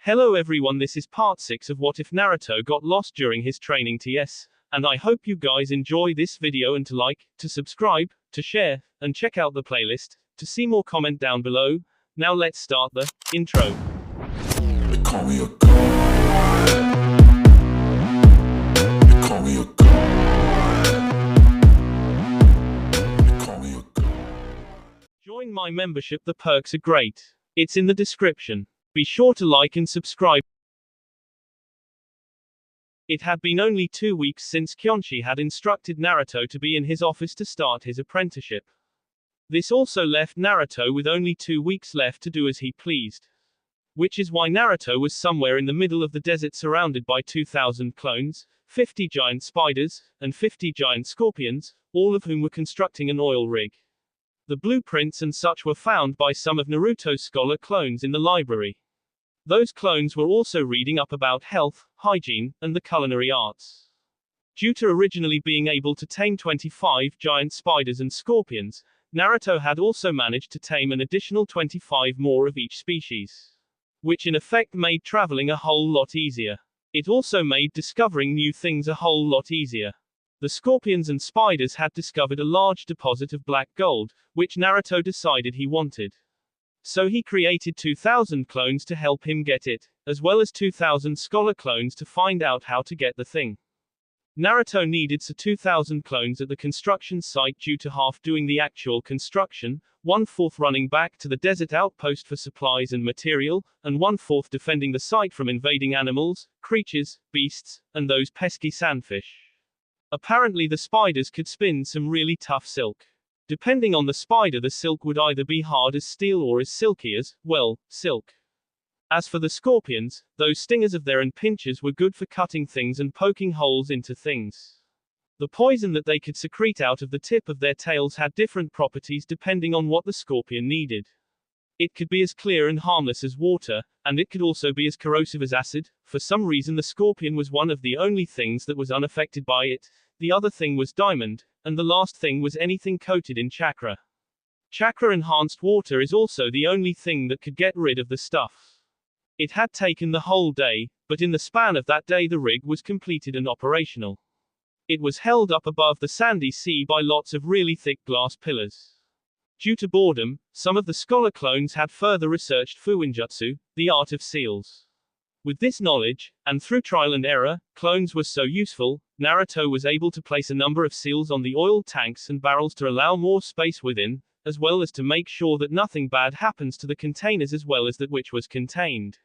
Hello everyone, this is part 6 of What If Naruto Got Lost During His Training TS, and I hope you guys enjoy this video and to like, to subscribe, to share, and check out the playlist, to see more comment down below. Now let's start the intro. They call me a god. They call me a god. They call me a god. Join my membership, the perks are great. It's in the description. Be sure to like and subscribe. It had been only 2 weeks since Kyonshi had instructed Naruto to be in his office to start his apprenticeship. This also left Naruto with only 2 weeks left to do as he pleased. Which is why Naruto was somewhere in the middle of the desert surrounded by 2,000 clones, 50 giant spiders, and 50 giant scorpions, all of whom were constructing an oil rig. The blueprints and such were found by some of Naruto's scholar clones in the library. Those clones were also reading up about health, hygiene, and the culinary arts. Due to originally being able to tame 25 giant spiders and scorpions, Naruto had also managed to tame an additional 25 more of each species. Which in effect made traveling a whole lot easier. It also made discovering new things a whole lot easier. The scorpions and spiders had discovered a large deposit of black gold, which Naruto decided he wanted. So he created 2,000 clones to help him get it, as well as 2,000 scholar clones to find out how to get the thing. Naruto needed 2,000 clones at the construction site due to half doing the actual construction, 1/4 running back to the desert outpost for supplies and material, and 1/4 defending the site from invading animals, creatures, beasts, and those pesky sandfish. Apparently the spiders could spin some really tough silk. Depending on the spider, the silk would either be hard as steel or as silky as, well, silk. As for the scorpions, those stingers of theirs and pinchers were good for cutting things and poking holes into things. The poison that they could secrete out of the tip of their tails had different properties depending on what the scorpion needed. It could be as clear and harmless as water, and it could also be as corrosive as acid. For some reason the scorpion was one of the only things that was unaffected by it. The other thing was diamond, and the last thing was anything coated in chakra. Chakra-enhanced water is also the only thing that could get rid of the stuff. It had taken the whole day, but in the span of that day the rig was completed and operational. It was held up above the sandy sea by lots of really thick glass pillars. Due to boredom, some of the scholar clones had further researched fuinjutsu, the art of seals. With this knowledge, and through trial and error, clones were so useful, Naruto was able to place a number of seals on the oil tanks and barrels to allow more space within, as well as to make sure that nothing bad happens to the containers as well as that which was contained.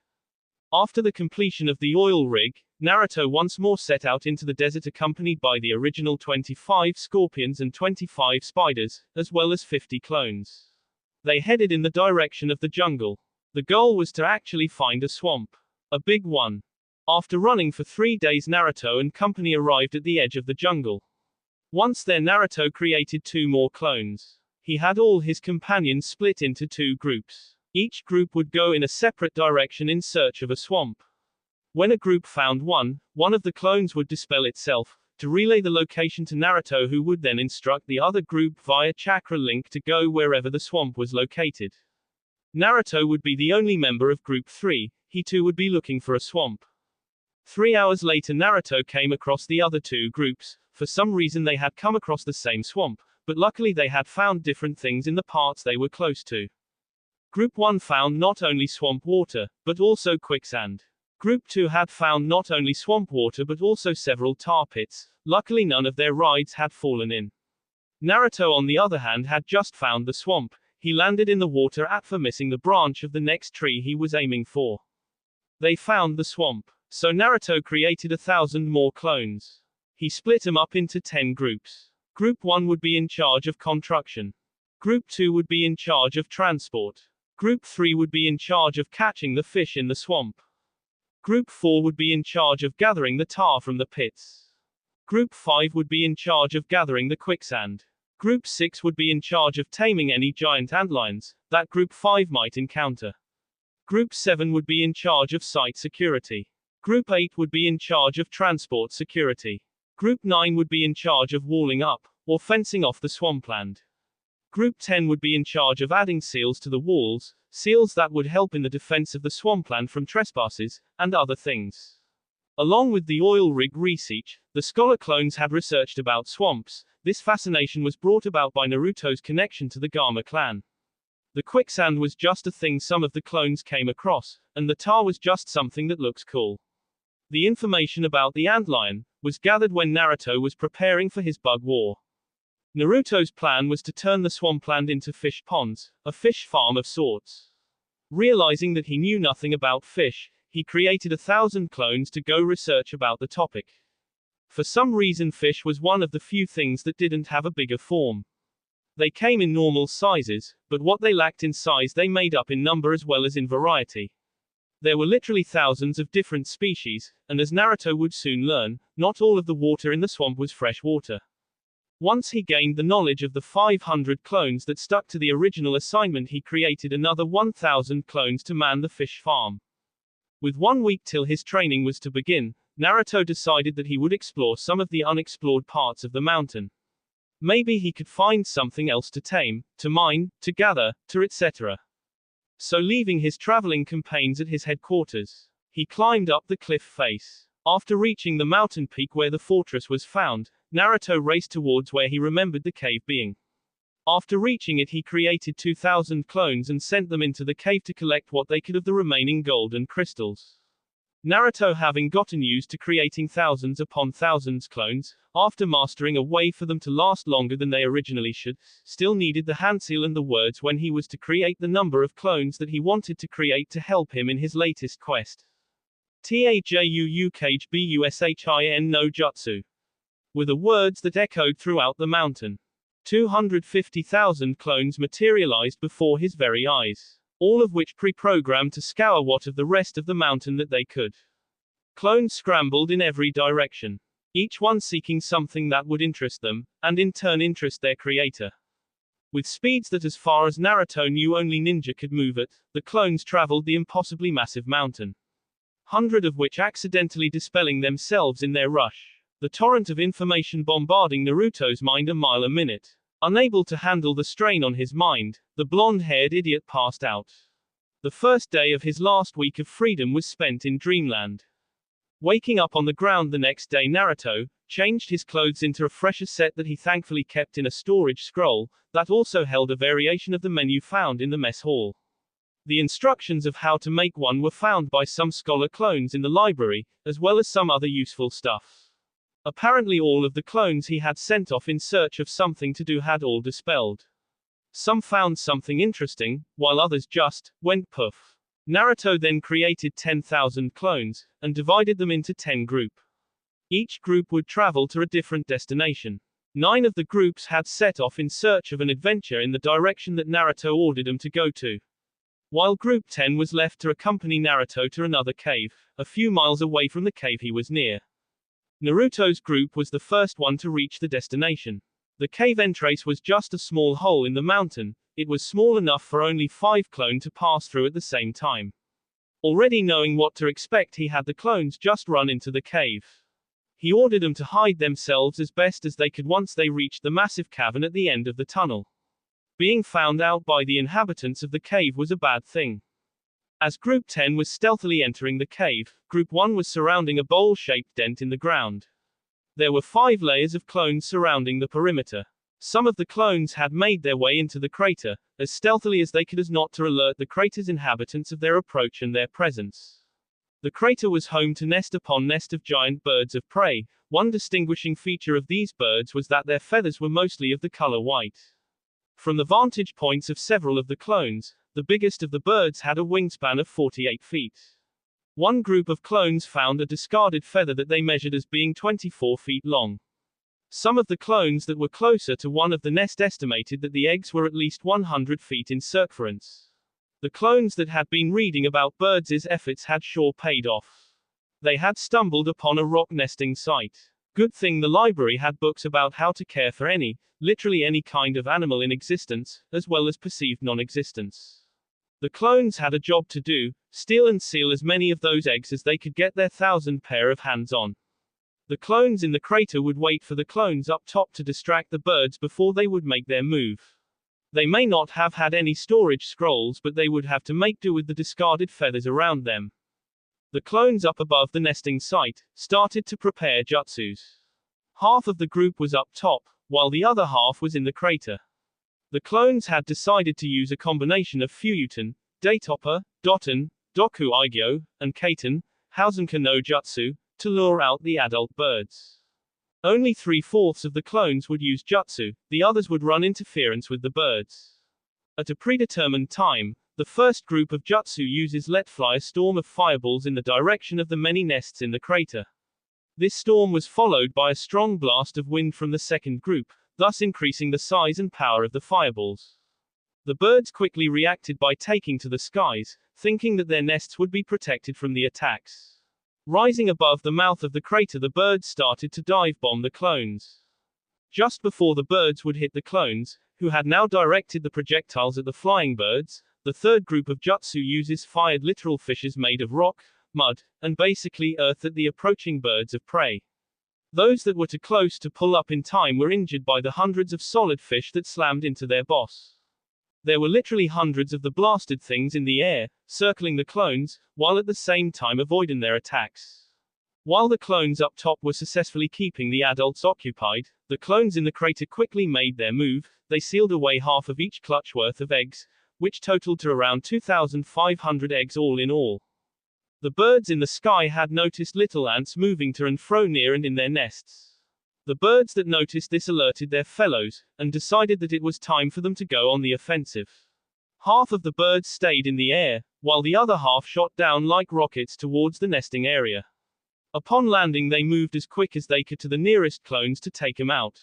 After the completion of the oil rig, Naruto once more set out into the desert accompanied by the original 25 scorpions and 25 spiders, as well as 50 clones. They headed in the direction of the jungle. The goal was to actually find a swamp. A big one. After running for 3 days, Naruto and company arrived at the edge of the jungle. Once there, Naruto created 2 more clones. He had all his companions split into 2 groups. Each group would go in a separate direction in search of a swamp. When a group found one of the clones would dispel itself, to relay the location to Naruto, who would then instruct the other group via chakra link to go wherever the swamp was located. Naruto would be the only member of group 3, he too would be looking for a swamp. 3 hours later Naruto came across the other 2 groups. For some reason they had come across the same swamp, but luckily they had found different things in the parts they were close to. Group 1 found not only swamp water, but also quicksand. Group 2 had found not only swamp water but also several tar pits. Luckily none of their rides had fallen in. Naruto on the other hand had just found the swamp. He landed in the water after missing the branch of the next tree he was aiming for. They found the swamp. So Naruto created 1,000 more clones. He split them up into 10 groups. Group 1 would be in charge of construction. Group 2 would be in charge of transport. Group 3 would be in charge of catching the fish in the swamp. Group 4 would be in charge of gathering the tar from the pits. Group 5 would be in charge of gathering the quicksand. Group 6 would be in charge of taming any giant antlions that Group 5 might encounter. Group 7 would be in charge of site security. Group 8 would be in charge of transport security. Group 9 would be in charge of walling up, or fencing off the swampland. Group 10 would be in charge of adding seals to the walls, seals that would help in the defense of the swampland from trespassers, and other things. Along with the oil rig research, the scholar clones had researched about swamps. This fascination was brought about by Naruto's connection to the Gama clan. The quicksand was just a thing some of the clones came across, and the tar was just something that looks cool. The information about the antlion was gathered when Naruto was preparing for his bug war. Naruto's plan was to turn the swampland into fish ponds, a fish farm of sorts. Realizing that he knew nothing about fish, he created 1,000 clones to go research about the topic. For some reason, fish was one of the few things that didn't have a bigger form. They came in normal sizes, but what they lacked in size they made up in number as well as in variety. There were literally thousands of different species, and as Naruto would soon learn, not all of the water in the swamp was fresh water. Once he gained the knowledge of the 500 clones that stuck to the original assignment, he created another 1,000 clones to man the fish farm. With 1 week till his training was to begin, Naruto decided that he would explore some of the unexplored parts of the mountain. Maybe he could find something else to tame, to mine, to gather, to etc. So leaving his traveling companions at his headquarters, he climbed up the cliff face. After reaching the mountain peak where the fortress was found, Naruto raced towards where he remembered the cave being. After reaching it, he created 2,000 clones and sent them into the cave to collect what they could of the remaining gold and crystals. Naruto, having gotten used to creating thousands upon thousands clones, after mastering a way for them to last longer than they originally should, still needed the hand seal and the words when he was to create the number of clones that he wanted to create to help him in his latest quest. Tajuu-bushin no jutsu. Were the words that echoed throughout the mountain. 250,000 clones materialized before his very eyes, all of which pre-programmed to scour what of the rest of the mountain that they could. Clones scrambled in every direction, each one seeking something that would interest them, and in turn interest their creator. With speeds that as far as Naruto knew only ninja could move at, the clones traveled the impossibly massive mountain. 100 of which accidentally dispelling themselves in their rush. The torrent of information bombarding Naruto's mind a mile a minute. Unable to handle the strain on his mind, the blonde-haired idiot passed out. The first day of his last week of freedom was spent in dreamland. Waking up on the ground the next day, Naruto changed his clothes into a fresher set that he thankfully kept in a storage scroll, that also held a variation of the menu found in the mess hall. The instructions of how to make one were found by some scholar clones in the library, as well as some other useful stuff. Apparently all of the clones he had sent off in search of something to do had all dispelled. Some found something interesting, while others just went poof. Naruto then created 10,000 clones, and divided them into 10 groups. Each group would travel to a different destination. 9 of the groups had set off in search of an adventure in the direction that Naruto ordered them to go to. While Group 10 was left to accompany Naruto to another cave, a few miles away from the cave he was near. Naruto's group was the first one to reach the destination. The cave entrance was just a small hole in the mountain. It was small enough for only 5 clones to pass through at the same time. Already knowing what to expect, he had the clones just run into the cave. He ordered them to hide themselves as best as they could once they reached the massive cavern at the end of the tunnel. Being found out by the inhabitants of the cave was a bad thing. As Group 10 was stealthily entering the cave, Group 1 was surrounding a bowl-shaped dent in the ground. There were 5 layers of clones surrounding the perimeter. Some of the clones had made their way into the crater, as stealthily as they could as not to alert the crater's inhabitants of their approach and their presence. The crater was home to nest upon nest of giant birds of prey. One distinguishing feature of these birds was that their feathers were mostly of the color white. From the vantage points of several of the clones, the biggest of the birds had a wingspan of 48 feet. One group of clones found a discarded feather that they measured as being 24 feet long. Some of the clones that were closer to one of the nest estimated that the eggs were at least 100 feet in circumference. The clones that had been reading about birds' efforts had sure paid off. They had stumbled upon a rock nesting site. Good thing the library had books about how to care for literally any kind of animal in existence, as well as perceived non-existence. The clones had a job to do, steal and seal as many of those eggs as they could get their 1,000 pair of hands on. The clones in the crater would wait for the clones up top to distract the birds before they would make their move. They may not have had any storage scrolls, but they would have to make do with the discarded feathers around them. The clones up above the nesting site started to prepare jutsus. Half of the group was up top, while the other half was in the crater. The clones had decided to use a combination of Fuyuten, Daitopper, Doten, Doku Aigyo, and Kaiten, Hausenka no Jutsu, to lure out the adult birds. Only 3/4 of the clones would use jutsu, the others would run interference with the birds. At a predetermined time, the first group of jutsu uses let fly a storm of fireballs in the direction of the many nests in the crater. This storm was followed by a strong blast of wind from the second group, thus increasing the size and power of the fireballs. The birds quickly reacted by taking to the skies, thinking that their nests would be protected from the attacks. Rising above the mouth of the crater, the birds started to dive bomb the clones. Just before the birds would hit the clones, who had now directed the projectiles at the flying birds, the third group of jutsu uses fired literal fishes made of rock, mud, and basically earth at the approaching birds of prey. Those that were too close to pull up in time were injured by the hundreds of solid fish that slammed into their boss. There were literally hundreds of the blasted things in the air, circling the clones, while at the same time avoiding their attacks. While the clones up top were successfully keeping the adults occupied, the clones in the crater quickly made their move. They sealed away half of each clutch worth of eggs, which totaled to around 2,500 eggs all in all. The birds in the sky had noticed little ants moving to and fro near and in their nests. The birds that noticed this alerted their fellows, and decided that it was time for them to go on the offensive. Half of the birds stayed in the air, while the other half shot down like rockets towards the nesting area. Upon landing, they moved as quick as they could to the nearest clones to take them out.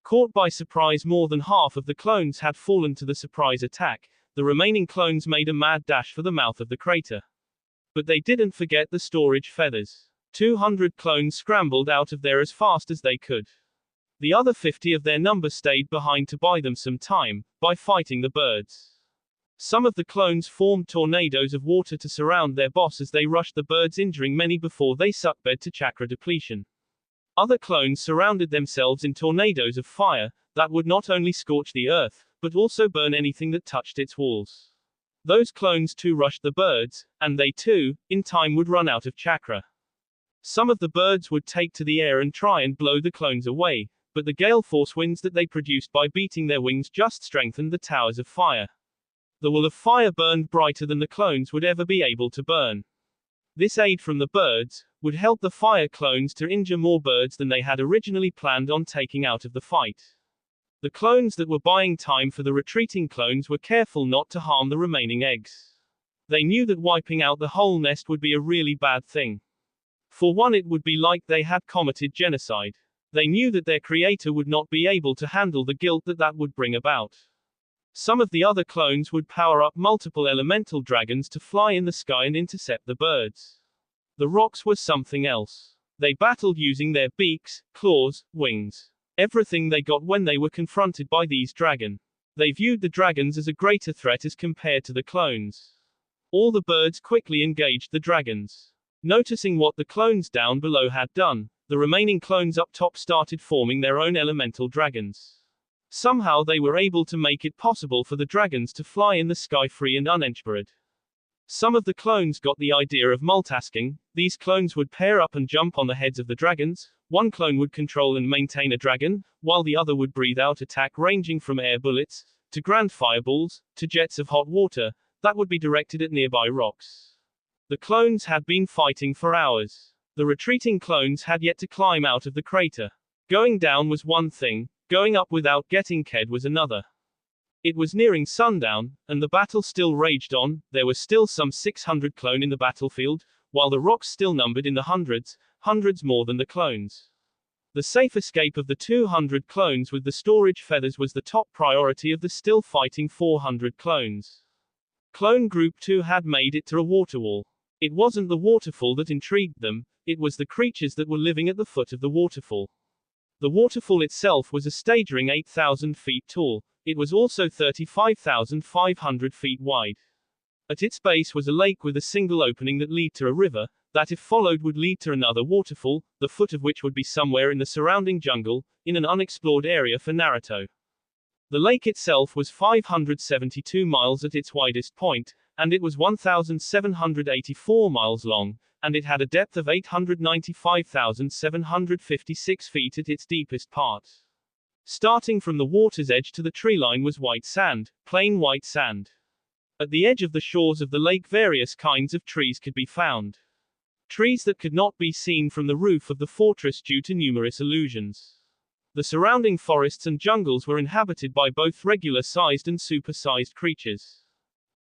Caught by surprise, more than half of the clones had fallen to the surprise attack. The remaining clones made a mad dash for the mouth of the crater. But they didn't forget the storage feathers. 200 clones scrambled out of there as fast as they could. The other 50 of their number stayed behind to buy them some time, by fighting the birds. Some of the clones formed tornadoes of water to surround their boss as they rushed the birds, injuring many before they succumbed to chakra depletion. Other clones surrounded themselves in tornadoes of fire, that would not only scorch the earth, but also burn anything that touched its walls. Those clones too rushed the birds, and they too, in time would run out of chakra. Some of the birds would take to the air and try and blow the clones away, but the gale force winds that they produced by beating their wings just strengthened the towers of fire. The wall of fire burned brighter than the clones would ever be able to burn. This aid from the birds would help the fire clones to injure more birds than they had originally planned on taking out of the fight. The clones that were buying time for the retreating clones were careful not to harm the remaining eggs. They knew that wiping out the whole nest would be a really bad thing. For one, it would be like they had committed genocide. They knew that their creator would not be able to handle the guilt that would bring about. Some of the other clones would power up multiple elemental dragons to fly in the sky and intercept the birds. The rocks were something else. They battled using their beaks, claws, wings. Everything they got when they were confronted by these dragons. They viewed the dragons as a greater threat as compared to the clones. All the birds quickly engaged the dragons. Noticing what the clones down below had done, the remaining clones up top started forming their own elemental dragons. Somehow they were able to make it possible for the dragons to fly in the sky free and unencumbered. Some of the clones got the idea of multitasking. These clones would pair up and jump on the heads of the dragons. One clone would control and maintain a dragon, while the other would breathe out attack ranging from air bullets, to grand fireballs, to jets of hot water, that would be directed at nearby rocks. The clones had been fighting for hours. The retreating clones had yet to climb out of the crater. Going down was one thing, going up without getting killed was another. It was nearing sundown, and the battle still raged on. There were still some 600 clone in the battlefield, while the rocks still numbered in the hundreds more than the clones. The safe escape of the 200 clones with the storage feathers was the top priority of the still fighting 400 clones. Clone Group 2 had made it to a waterwall. It wasn't the waterfall that intrigued them, it was the creatures that were living at the foot of the waterfall. The waterfall itself was a staggering 8,000 feet tall. It was also 35,500 feet wide. At its base was a lake with a single opening that led to a river, that if followed would lead to another waterfall, the foot of which would be somewhere in the surrounding jungle, in an unexplored area for Naruto. The lake itself was 572 miles at its widest point, and it was 1,784 miles long, and it had a depth of 895,756 feet at its deepest part. Starting from the water's edge to the treeline was white sand, plain white sand. At the edge of the shores of the lake various kinds of trees could be found. Trees that could not be seen from the roof of the fortress due to numerous illusions. The surrounding forests and jungles were inhabited by both regular-sized and super-sized creatures.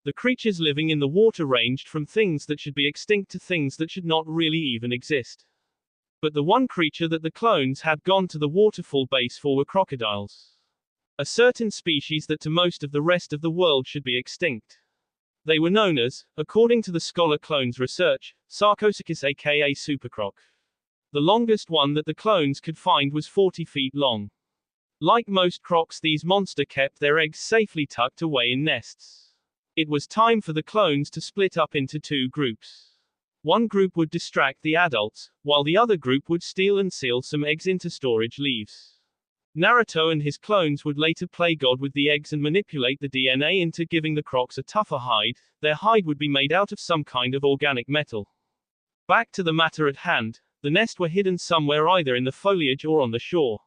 The creatures living in the water ranged from things that should be extinct to things that should not really even exist. But the one creature that the clones had gone to the waterfall base for were crocodiles. A certain species that to most of the rest of the world should be extinct. They were known as, according to the scholar clones research, Sarcosuchus aka supercroc. The longest one that the clones could find was 40 feet long. Like most crocs, these monsters kept their eggs safely tucked away in nests. It was time for the clones to split up into two groups. One group would distract the adults, while the other group would steal and seal some eggs into storage leaves. Naruto and his clones would later play God with the eggs and manipulate the DNA into giving the crocs a tougher hide. Their hide would be made out of some kind of organic metal. Back to the matter at hand, the nests were hidden somewhere either in the foliage or on the shore.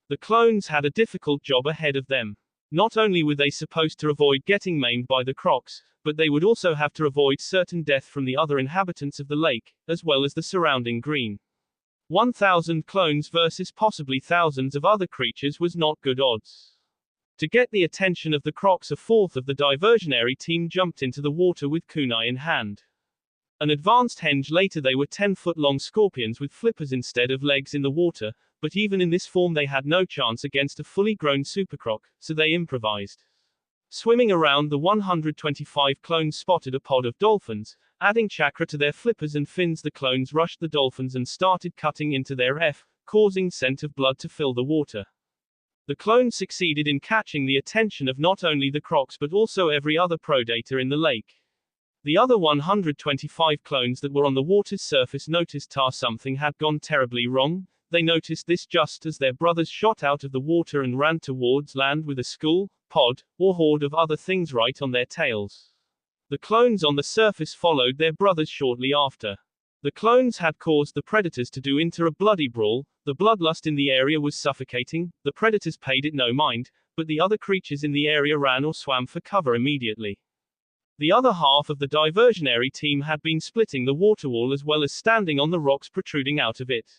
The clones had a difficult job ahead of them. Not only were they supposed to avoid getting maimed by the crocs, but they would also have to avoid certain death from the other inhabitants of the lake, as well as the surrounding green. 1,000 clones versus possibly thousands of other creatures was not good odds. To get the attention of the crocs, a fourth of the diversionary team jumped into the water with kunai in hand. An advanced henge later, they were 10-foot-long scorpions with flippers instead of legs in the water, but even in this form they had no chance against a fully grown supercroc, so they improvised. Swimming around, the 125 clones spotted a pod of dolphins. Adding chakra to their flippers and fins, the clones rushed the dolphins and started cutting into their causing scent of blood to fill the water. The clones succeeded in catching the attention of not only the crocs but also every other predator in the lake. The other 125 clones that were on the water's surface noticed something had gone terribly wrong. They noticed this just as their brothers shot out of the water and ran towards land with a school, pod, or horde of other things right on their tails. The clones on the surface followed their brothers shortly after. The clones had caused the predators to enter a bloody brawl. The bloodlust in the area was suffocating. The predators paid it no mind, but the other creatures in the area ran or swam for cover immediately. The other half of the diversionary team had been splitting the water wall as well as standing on the rocks protruding out of it.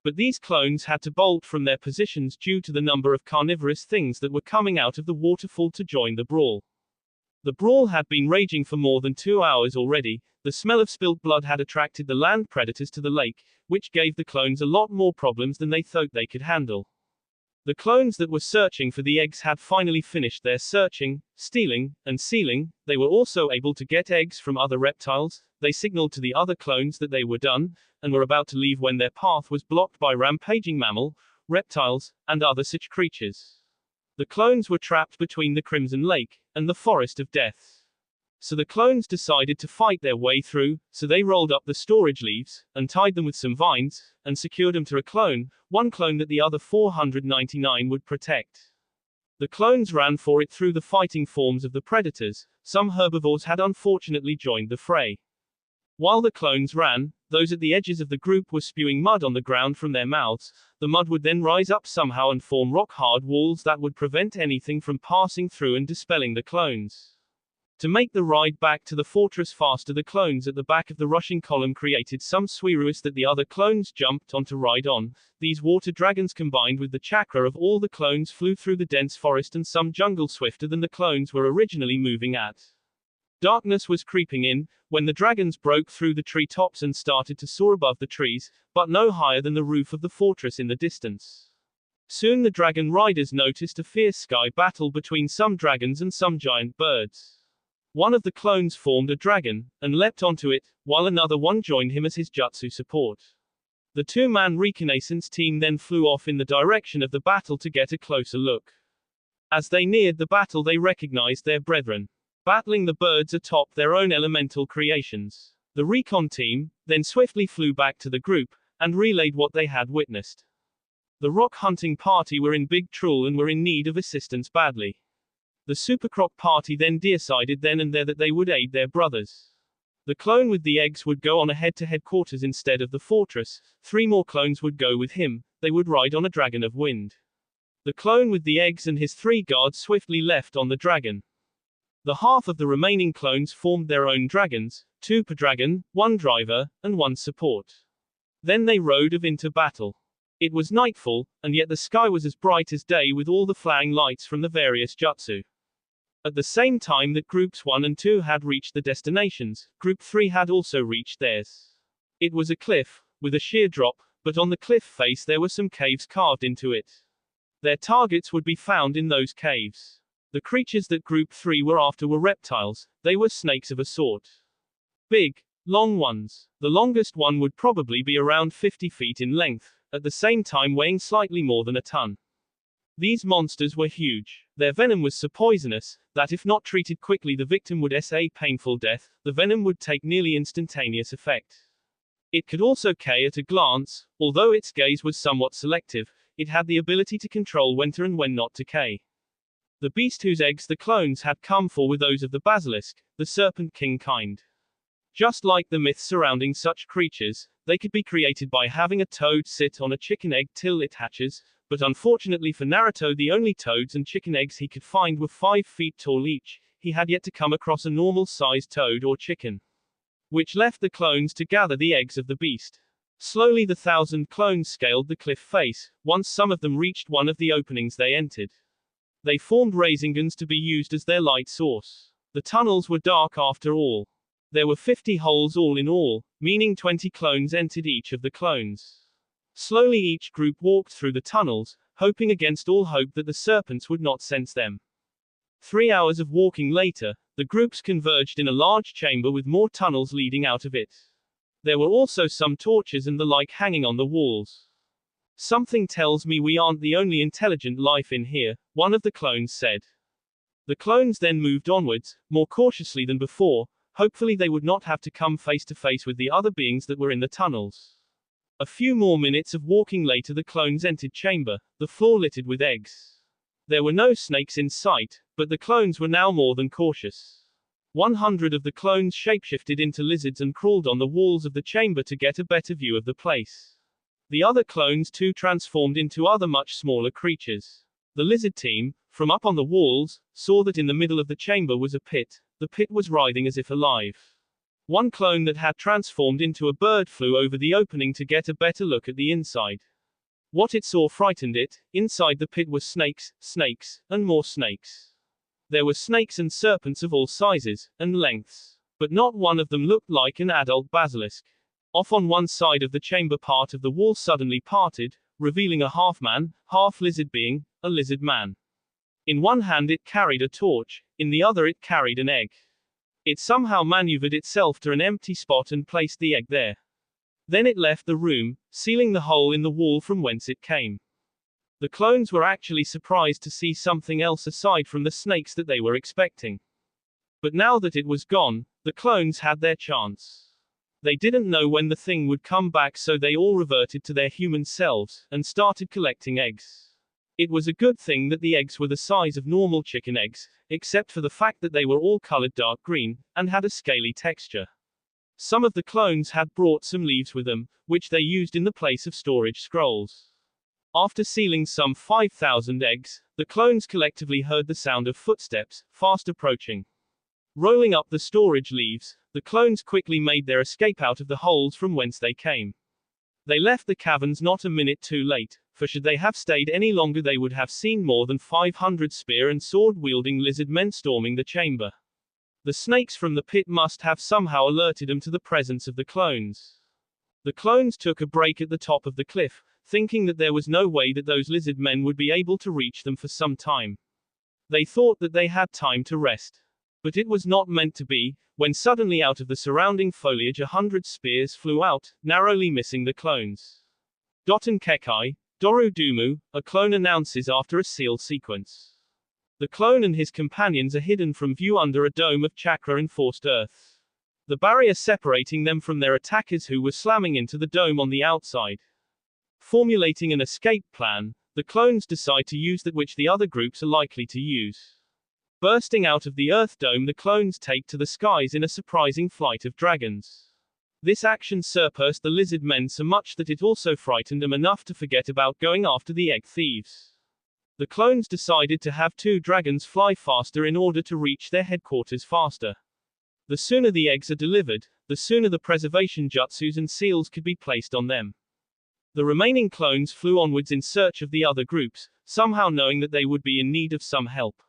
But these clones had to bolt from their positions due to the number of carnivorous things that were coming out of the waterfall to join the brawl. The brawl had been raging for more than 2 hours already. The smell of spilt blood had attracted the land predators to the lake, which gave the clones a lot more problems than they thought they could handle. The clones that were searching for the eggs had finally finished their searching, stealing, and sealing. They were also able to get eggs from other reptiles. They signaled to the other clones that they were done, and were about to leave when their path was blocked by rampaging mammal, reptiles, and other such creatures. The clones were trapped between the Crimson Lake and the Forest of Death. So the clones decided to fight their way through, so they rolled up the storage leaves, and tied them with some vines, and secured them to a clone, one clone that the other 499 would protect. The clones ran for it through the fighting forms of the predators. Some herbivores had unfortunately joined the fray. While the clones ran, those at the edges of the group were spewing mud on the ground from their mouths. The mud would then rise up somehow and form rock-hard walls that would prevent anything from passing through and dispelling the clones. To make the ride back to the fortress faster, the clones at the back of the rushing column created some swiruis that the other clones jumped on to ride on. These water dragons combined with the chakra of all the clones flew through the dense forest and some jungle swifter than the clones were originally moving at. Darkness was creeping in, when the dragons broke through the tree tops and started to soar above the trees, but no higher than the roof of the fortress in the distance. Soon the dragon riders noticed a fierce sky battle between some dragons and some giant birds. One of the clones formed a dragon, and leapt onto it, while another one joined him as his jutsu support. The two-man reconnaissance team then flew off in the direction of the battle to get a closer look. As they neared the battle, they recognized their brethren, battling the birds atop their own elemental creations. The recon team then swiftly flew back to the group, and relayed what they had witnessed. The rock hunting party were in big trouble and were in need of assistance badly. The Supercroc party then decided then and there that they would aid their brothers. The clone with the eggs would go on ahead to headquarters instead of the fortress. 3 more clones would go with him. They would ride on a dragon of wind. The clone with the eggs and his 3 guards swiftly left on the dragon. The half of the remaining clones formed their own dragons, 2 per dragon, 1 driver, and 1 support. Then they rode into battle. It was nightfall, and yet the sky was as bright as day with all the flying lights from the various jutsu. At the same time that groups 1 and 2 had reached the destinations, group 3 had also reached theirs. It was a cliff, with a sheer drop, but on the cliff face there were some caves carved into it. Their targets would be found in those caves. The creatures that group 3 were after were reptiles. They were snakes of a sort. Big, long ones. The longest one would probably be around 50 feet in length, at the same time weighing slightly more than a ton. These monsters were huge. Their venom was so poisonous, that if not treated quickly the victim would a painful death. The venom would take nearly instantaneous effect. It could also kill at a glance, although its gaze was somewhat selective. It had the ability to control when to and when not to kill. The beast whose eggs the clones had come for were those of the basilisk, the serpent king kind. Just like the myths surrounding such creatures, they could be created by having a toad sit on a chicken egg till it hatches, but unfortunately for Naruto the only toads and chicken eggs he could find were 5 feet tall each. He had yet to come across a normal-sized toad or chicken. Which left the clones to gather the eggs of the beast. Slowly the 1,000 clones scaled the cliff face. Once some of them reached one of the openings they entered, they formed raising guns to be used as their light source. The tunnels were dark after all. There were 50 holes all in all, meaning 20 clones entered each of the clones. Slowly each group walked through the tunnels, hoping against all hope that the serpents would not sense them. 3 hours of walking later, the groups converged in a large chamber with more tunnels leading out of it. There were also some torches and the like hanging on the walls. Something tells me we aren't the only intelligent life in here, one of the clones said. The clones then moved onwards, more cautiously than before. Hopefully they would not have to come face to face with the other beings that were in the tunnels. A few more minutes of walking later the clones entered chamber, the floor littered with eggs. There were no snakes in sight, but the clones were now more than cautious. 100 of the clones shapeshifted into lizards and crawled on the walls of the chamber to get a better view of the place. The other clones too transformed into other much smaller creatures. The lizard team, from up on the walls, saw that in the middle of the chamber was a pit. The pit was writhing as if alive. One clone that had transformed into a bird flew over the opening to get a better look at the inside. What it saw frightened it. Inside the pit were snakes, snakes, and more snakes. There were snakes and serpents of all sizes and lengths, but not one of them looked like an adult basilisk. Off on one side of the chamber part of the wall suddenly parted, revealing a half-man, half-lizard being, a lizard man. In one hand it carried a torch, in the other it carried an egg. It somehow maneuvered itself to an empty spot and placed the egg there. Then it left the room, sealing the hole in the wall from whence it came. The clones were actually surprised to see something else aside from the snakes that they were expecting. But now that it was gone, the clones had their chance. They didn't know when the thing would come back, so they all reverted to their human selves, and started collecting eggs. It was a good thing that the eggs were the size of normal chicken eggs, except for the fact that they were all colored dark green, and had a scaly texture. Some of the clones had brought some leaves with them, which they used in the place of storage scrolls. After sealing some 5,000 eggs, the clones collectively heard the sound of footsteps, fast approaching. Rolling up the storage leaves, the clones quickly made their escape out of the holes from whence they came. They left the caverns not a minute too late, for should they have stayed any longer they would have seen more than 500 spear and sword-wielding lizard men storming the chamber. The snakes from the pit must have somehow alerted them to the presence of the clones. The clones took a break at the top of the cliff, thinking that there was no way that those lizard men would be able to reach them for some time. They thought that they had time to rest. But it was not meant to be, when suddenly out of the surrounding foliage 100 spears flew out, narrowly missing the clones. Doten Kekai, Doru Dumu, a clone announces after a seal sequence. The clone and his companions are hidden from view under a dome of chakra-enforced earth. The barrier separating them from their attackers who were slamming into the dome on the outside. Formulating an escape plan, the clones decide to use that which the other groups are likely to use. Bursting out of the Earth dome, the clones take to the skies in a surprising flight of dragons. This action surpassed the lizard men so much that it also frightened them enough to forget about going after the egg thieves. The clones decided to have 2 dragons fly faster in order to reach their headquarters faster. The sooner the eggs are delivered, the sooner the preservation jutsus and seals could be placed on them. The remaining clones flew onwards in search of the other groups, somehow knowing that they would be in need of some help.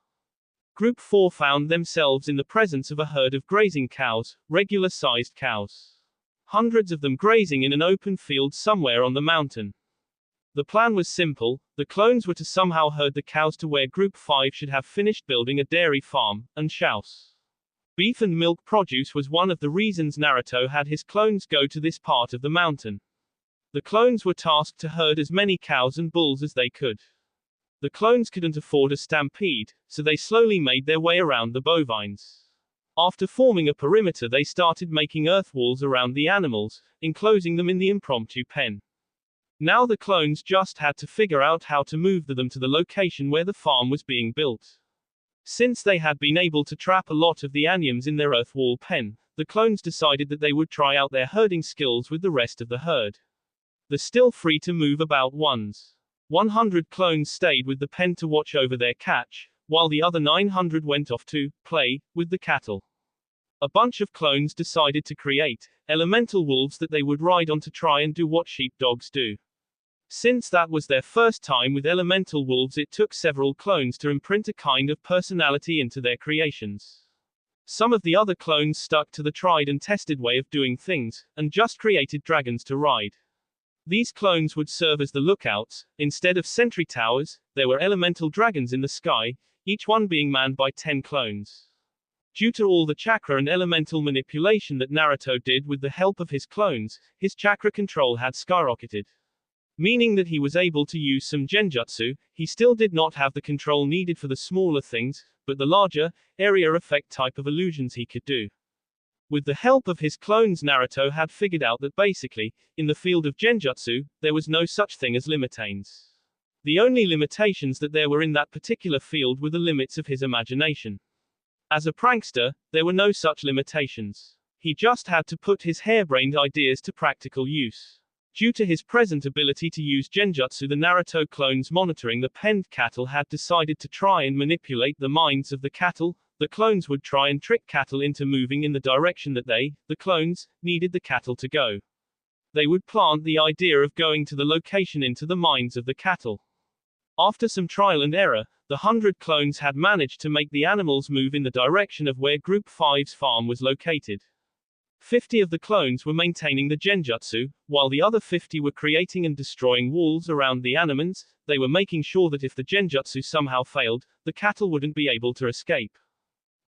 Group 4 found themselves in the presence of a herd of grazing cows, regular-sized cows. Hundreds of them grazing in an open field somewhere on the mountain. The plan was simple: the clones were to somehow herd the cows to where Group 5 should have finished building a dairy farm, and shouse. Beef and milk produce was one of the reasons Naruto had his clones go to this part of the mountain. The clones were tasked to herd as many cows and bulls as they could. The clones couldn't afford a stampede, so they slowly made their way around the bovines. After forming a perimeter, they started making earth walls around the animals, enclosing them in the impromptu pen. Now the clones just had to figure out how to move them to the location where the farm was being built. Since they had been able to trap a lot of the anyams in their earth wall pen, the clones decided that they would try out their herding skills with the rest of the herd. The still free to move about ones. 100 clones stayed with the pen to watch over their catch, while the other 900 went off to play with the cattle. A bunch of clones decided to create elemental wolves that they would ride on to try and do what sheepdogs do. Since that was their first time with elemental wolves, it took several clones to imprint a kind of personality into their creations. Some of the other clones stuck to the tried and tested way of doing things, and just created dragons to ride. These clones would serve as the lookouts. Instead of sentry towers, there were elemental dragons in the sky, each one being manned by 10 clones. Due to all the chakra and elemental manipulation that Naruto did with the help of his clones, his chakra control had skyrocketed. Meaning that he was able to use some genjutsu. He still did not have the control needed for the smaller things, but the larger, area effect type of illusions he could do. With the help of his clones, Naruto had figured out that basically, in the field of genjutsu, there was no such thing as limitations. The only limitations that there were in that particular field were the limits of his imagination. As a prankster, there were no such limitations. He just had to put his harebrained ideas to practical use. Due to his present ability to use genjutsu, the Naruto clones monitoring the penned cattle had decided to try and manipulate the minds of the cattle. The clones would try and trick cattle into moving in the direction that they, the clones, needed the cattle to go. They would plant the idea of going to the location into the minds of the cattle. After some trial and error, the 100 clones had managed to make the animals move in the direction of where Group 5's farm was located. 50 of the clones were maintaining the genjutsu, while the other 50 were creating and destroying walls around the animals. They were making sure that if the genjutsu somehow failed, the cattle wouldn't be able to escape.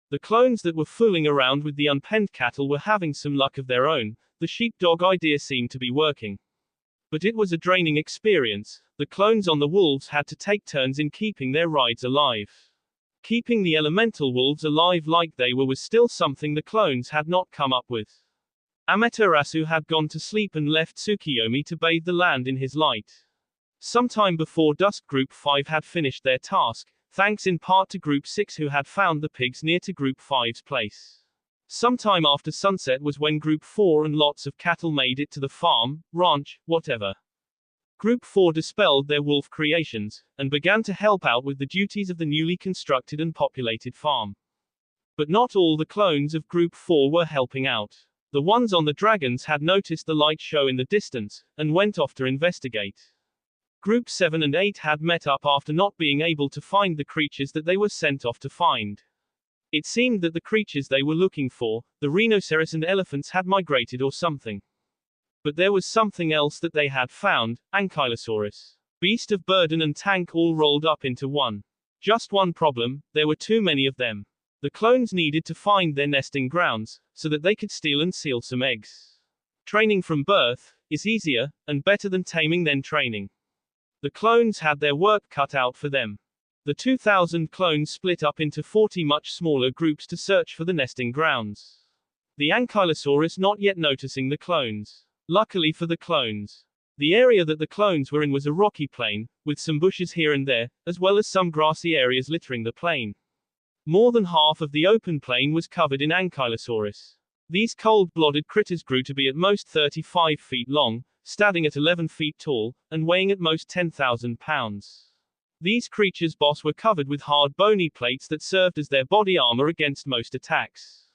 The clones that were fooling around with the unpenned cattle were having some luck of their own. The sheepdog idea seemed to be working. But it was a draining experience. The clones on the wolves had to take turns in keeping their rides alive. Keeping the elemental wolves alive like they were was still something the clones had not come up with. Amaterasu had gone to sleep and left Tsukiyomi to bathe the land in his light. Sometime before dusk, Group 5 had finished their task, thanks in part to Group 6 who had found the pigs near to Group 5's place. Sometime after sunset was when Group 4 and lots of cattle made it to the farm, ranch, whatever. Group 4 dispelled their wolf creations, and began to help out with the duties of the newly constructed and populated farm. But not all the clones of Group 4 were helping out. The ones on the dragons had noticed the light show in the distance, and went off to investigate. Group 7 and 8 had met up after not being able to find the creatures that they were sent off to find. It seemed that the creatures they were looking for, the rhinoceros and elephants, had migrated or something. But there was something else that they had found: Ankylosaurus. Beast of burden and tank all rolled up into one. Just one problem: there were too many of them. The clones needed to find their nesting grounds, so that they could steal and seal some eggs. Training from birth is easier, and better than taming then training. The clones had their work cut out for them. The 2,000 clones split up into 40 much smaller groups to search for the nesting grounds. The Ankylosaurus not yet noticing the clones. Luckily for the clones, The area that the clones were in was a rocky plain, with some bushes here and there, as well as some grassy areas littering the plain. More than half of the open plain was covered in ankylosaurus. These cold-blooded critters grew to be at most 35 feet long, standing at 11 feet tall, and weighing at most 10,000 pounds. These creatures' boss were covered with hard bony plates that served as their body armor against most attacks.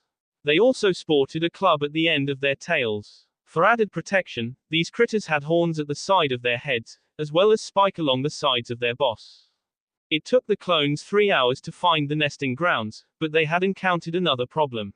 They also sported a club at the end of their tails. For added protection, these critters had horns at the side of their heads, as well as spike along the sides of their boss. It took the clones 3 hours to find the nesting grounds, but they had encountered another problem.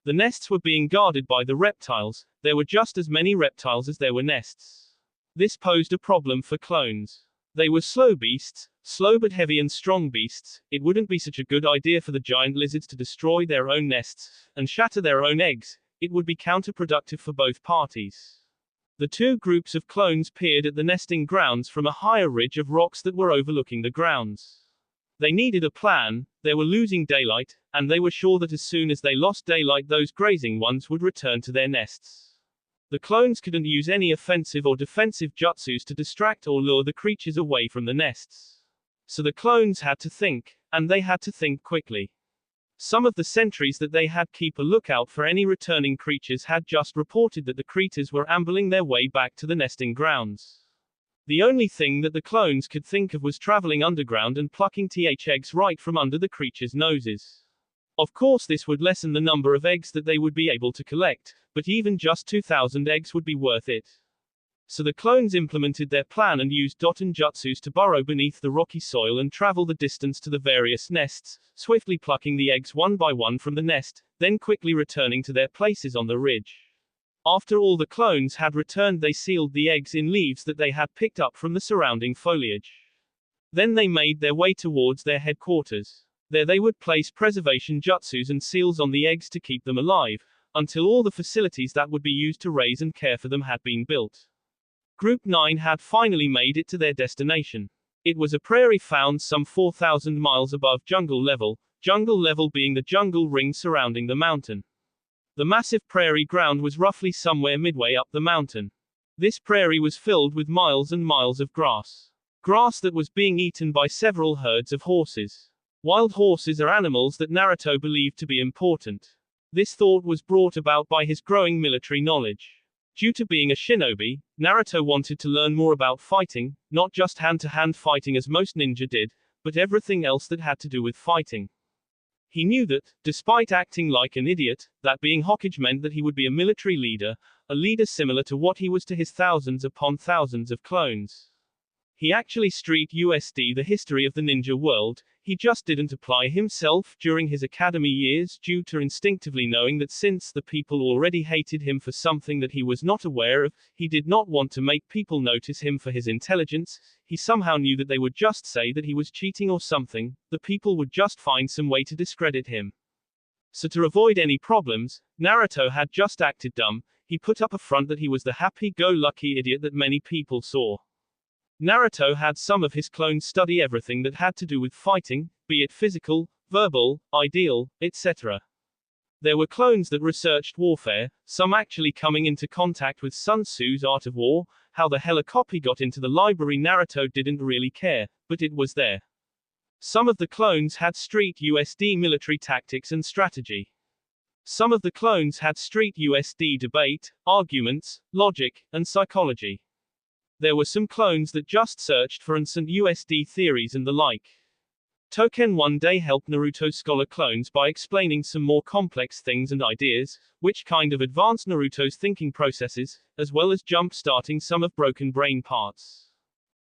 The nests were being guarded by the reptiles. There were just as many reptiles as there were nests. This posed a problem for clones. They were slow beasts, slow but heavy and strong beasts. It wouldn't be such a good idea for the giant lizards to destroy their own nests and shatter their own eggs. It would be counterproductive for both parties. The two groups of clones peered at the nesting grounds from a higher ridge of rocks that were overlooking the grounds. They needed a plan. They were losing daylight, and they were sure that as soon as they lost daylight, those grazing ones would return to their nests. The clones couldn't use any offensive or defensive jutsus to distract or lure the creatures away from the nests. So the clones had to think, and they had to think quickly. Some of the sentries that they had keep a lookout for any returning creatures had just reported that the creatures were ambling their way back to the nesting grounds. The only thing that the clones could think of was traveling underground and plucking eggs right from under the creatures' noses. Of course, this would lessen the number of eggs that they would be able to collect, but even just 2,000 eggs would be worth it. So the clones implemented their plan and used Doton jutsus to burrow beneath the rocky soil and travel the distance to the various nests, swiftly plucking the eggs one by one from the nest, then quickly returning to their places on the ridge. After all the clones had returned, they sealed the eggs in leaves that they had picked up from the surrounding foliage. Then they made their way towards their headquarters. There they would place preservation jutsus and seals on the eggs to keep them alive, until all the facilities that would be used to raise and care for them had been built. Group 9 had finally made it to their destination. It was a prairie found some 4,000 miles above jungle level being the jungle ring surrounding the mountain. The massive prairie ground was roughly somewhere midway up the mountain. This prairie was filled with miles and miles of grass. Grass that was being eaten by several herds of horses. Wild horses are animals that Naruto believed to be important. This thought was brought about by his growing military knowledge. Due to being a shinobi, Naruto wanted to learn more about fighting, not just hand-to-hand fighting as most ninja did, but everything else that had to do with fighting. He knew that, despite acting like an idiot, that being Hokage meant that he would be a military leader, a leader similar to what he was to his thousands upon thousands of clones. He actually street USD the history of the ninja world. He just didn't apply himself during his academy years due to instinctively knowing that since the people already hated him for something that he was not aware of, he did not want to make people notice him for his intelligence. He somehow knew that they would just say that he was cheating or something, the people would just find some way to discredit him. So to avoid any problems, Naruto had just acted dumb. He put up a front that he was the happy-go-lucky idiot that many people saw. Naruto had some of his clones study everything that had to do with fighting, be it physical, verbal, ideal, etc. There were clones that researched warfare, some actually coming into contact with Sun Tzu's Art of War. How the hell a copy got into the library Naruto didn't really care, but it was there. Some of the clones had street USD military tactics and strategy. Some of the clones had street USD debate, arguments, logic, and psychology. There were some clones that just searched for ancient USD theories and the like. Token one day helped Naruto scholar clones by explaining some more complex things and ideas, which kind of advanced Naruto's thinking processes, as well as jump-starting some of broken brain parts.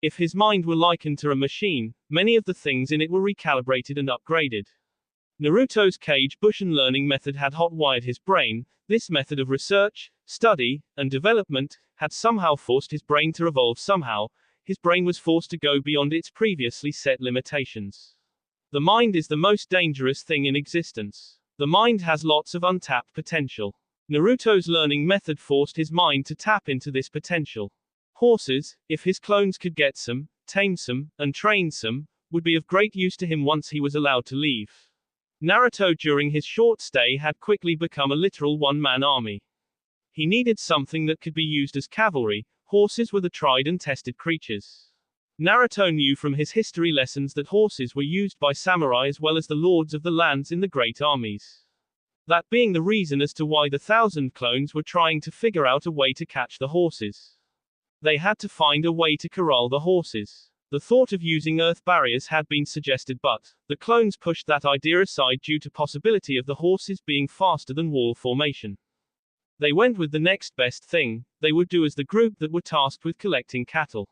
If his mind were likened to a machine, many of the things in it were recalibrated and upgraded. Naruto's Kage Bushin learning method had hot-wired his brain. This method of research, study, and development had somehow forced his brain to evolve somehow. His brain was forced to go beyond its previously set limitations. The mind is the most dangerous thing in existence. The mind has lots of untapped potential. Naruto's learning method forced his mind to tap into this potential. Horses, if his clones could get some, tame some, and train some, would be of great use to him once he was allowed to leave. Naruto during his short stay had quickly become a literal one-man army. He needed something that could be used as cavalry. Horses were the tried and tested creatures. Naruto knew from his history lessons that horses were used by samurai as well as the lords of the lands in the great armies. That being the reason as to why the 1,000 clones were trying to figure out a way to catch the horses. They had to find a way to corral the horses. The thought of using earth barriers had been suggested, but the clones pushed that idea aside due to possibility of the horses being faster than wall formation. They went with the next best thing they would do as the group that were tasked with collecting cattle.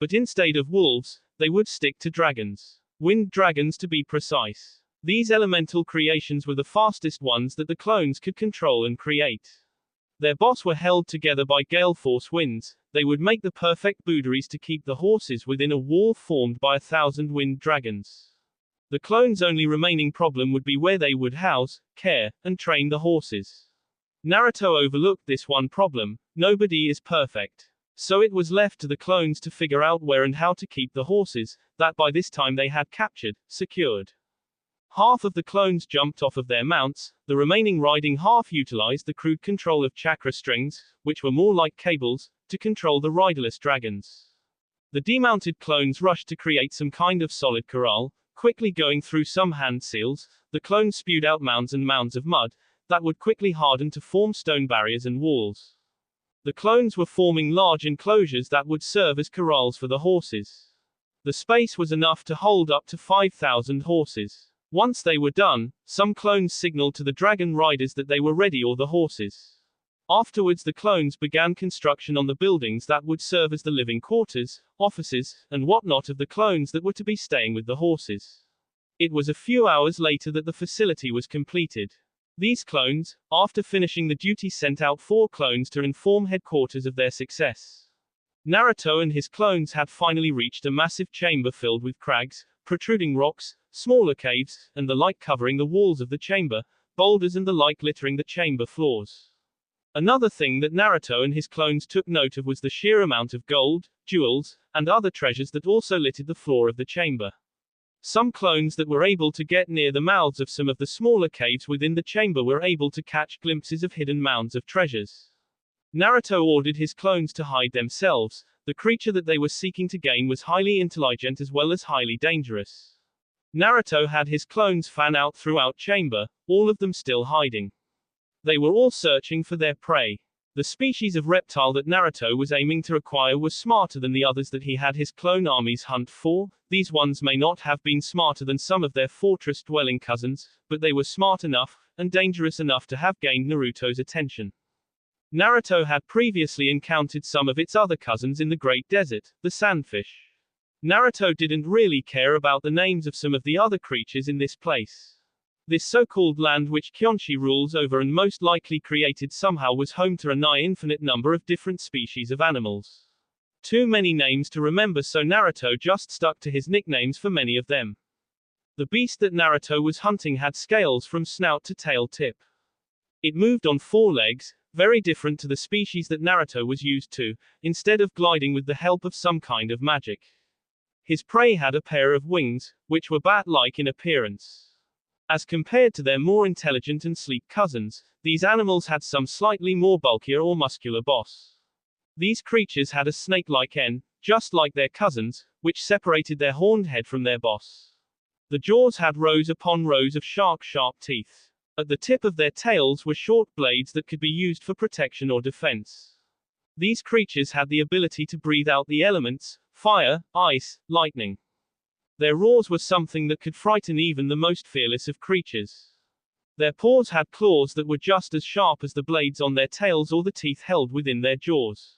But instead of wolves, they would stick to dragons. Wind dragons to be precise. These elemental creations were the fastest ones that the clones could control and create. Their boss were held together by gale force winds. They would make the perfect boundaries to keep the horses within a wall formed by 1,000 wind dragons. The clones' only remaining problem would be where they would house, care, and train the horses. Naruto overlooked this one problem: nobody is perfect. So it was left to the clones to figure out where and how to keep the horses, that by this time they had captured, secured. Half of the clones jumped off of their mounts, the remaining riding half utilized the crude control of chakra strings, which were more like cables, to control the riderless dragons. The demounted clones rushed to create some kind of solid corral, quickly going through some hand seals. The clones spewed out mounds and mounds of mud, that would quickly harden to form stone barriers and walls. The clones were forming large enclosures that would serve as corrals for the horses. The space was enough to hold up to 5,000 horses. Once they were done, some clones signaled to the dragon riders that they were ready, or the horses. Afterwards the clones began construction on the buildings that would serve as the living quarters, offices, and whatnot of the clones that were to be staying with the horses. It was a few hours later that the facility was completed. These clones, after finishing the duty, sent out 4 clones to inform headquarters of their success. Naruto and his clones had finally reached a massive chamber filled with crags, protruding rocks, smaller caves, and the like covering the walls of the chamber, boulders and the like littering the chamber floors. Another thing that Naruto and his clones took note of was the sheer amount of gold, jewels, and other treasures that also littered the floor of the chamber. Some clones that were able to get near the mouths of some of the smaller caves within the chamber were able to catch glimpses of hidden mounds of treasures. Naruto ordered his clones to hide themselves. The creature that they were seeking to gain was highly intelligent as well as highly dangerous. Naruto had his clones fan out throughout chamber, all of them still hiding. They were all searching for their prey. The species of reptile that Naruto was aiming to acquire was smarter than the others that he had his clone armies hunt for. These ones may not have been smarter than some of their fortress-dwelling cousins, but they were smart enough, and dangerous enough to have gained Naruto's attention. Naruto had previously encountered some of its other cousins in the Great Desert, the sandfish. Naruto didn't really care about the names of some of the other creatures in this place. This so-called land which Kyonshi rules over and most likely created somehow was home to a nigh infinite number of different species of animals. Too many names to remember, so Naruto just stuck to his nicknames for many of them. The beast that Naruto was hunting had scales from snout to tail tip. It moved on 4 legs, very different to the species that Naruto was used to, instead of gliding with the help of some kind of magic. His prey had a pair of wings, which were bat-like in appearance. As compared to their more intelligent and sleek cousins, these animals had some slightly more bulkier or muscular boss. These creatures had a snake-like end, just like their cousins, which separated their horned head from their boss. The jaws had rows upon rows of sharp teeth. At the tip of their tails were short blades that could be used for protection or defense. These creatures had the ability to breathe out the elements: fire, ice, lightning. Their roars were something that could frighten even the most fearless of creatures. Their paws had claws that were just as sharp as the blades on their tails or the teeth held within their jaws.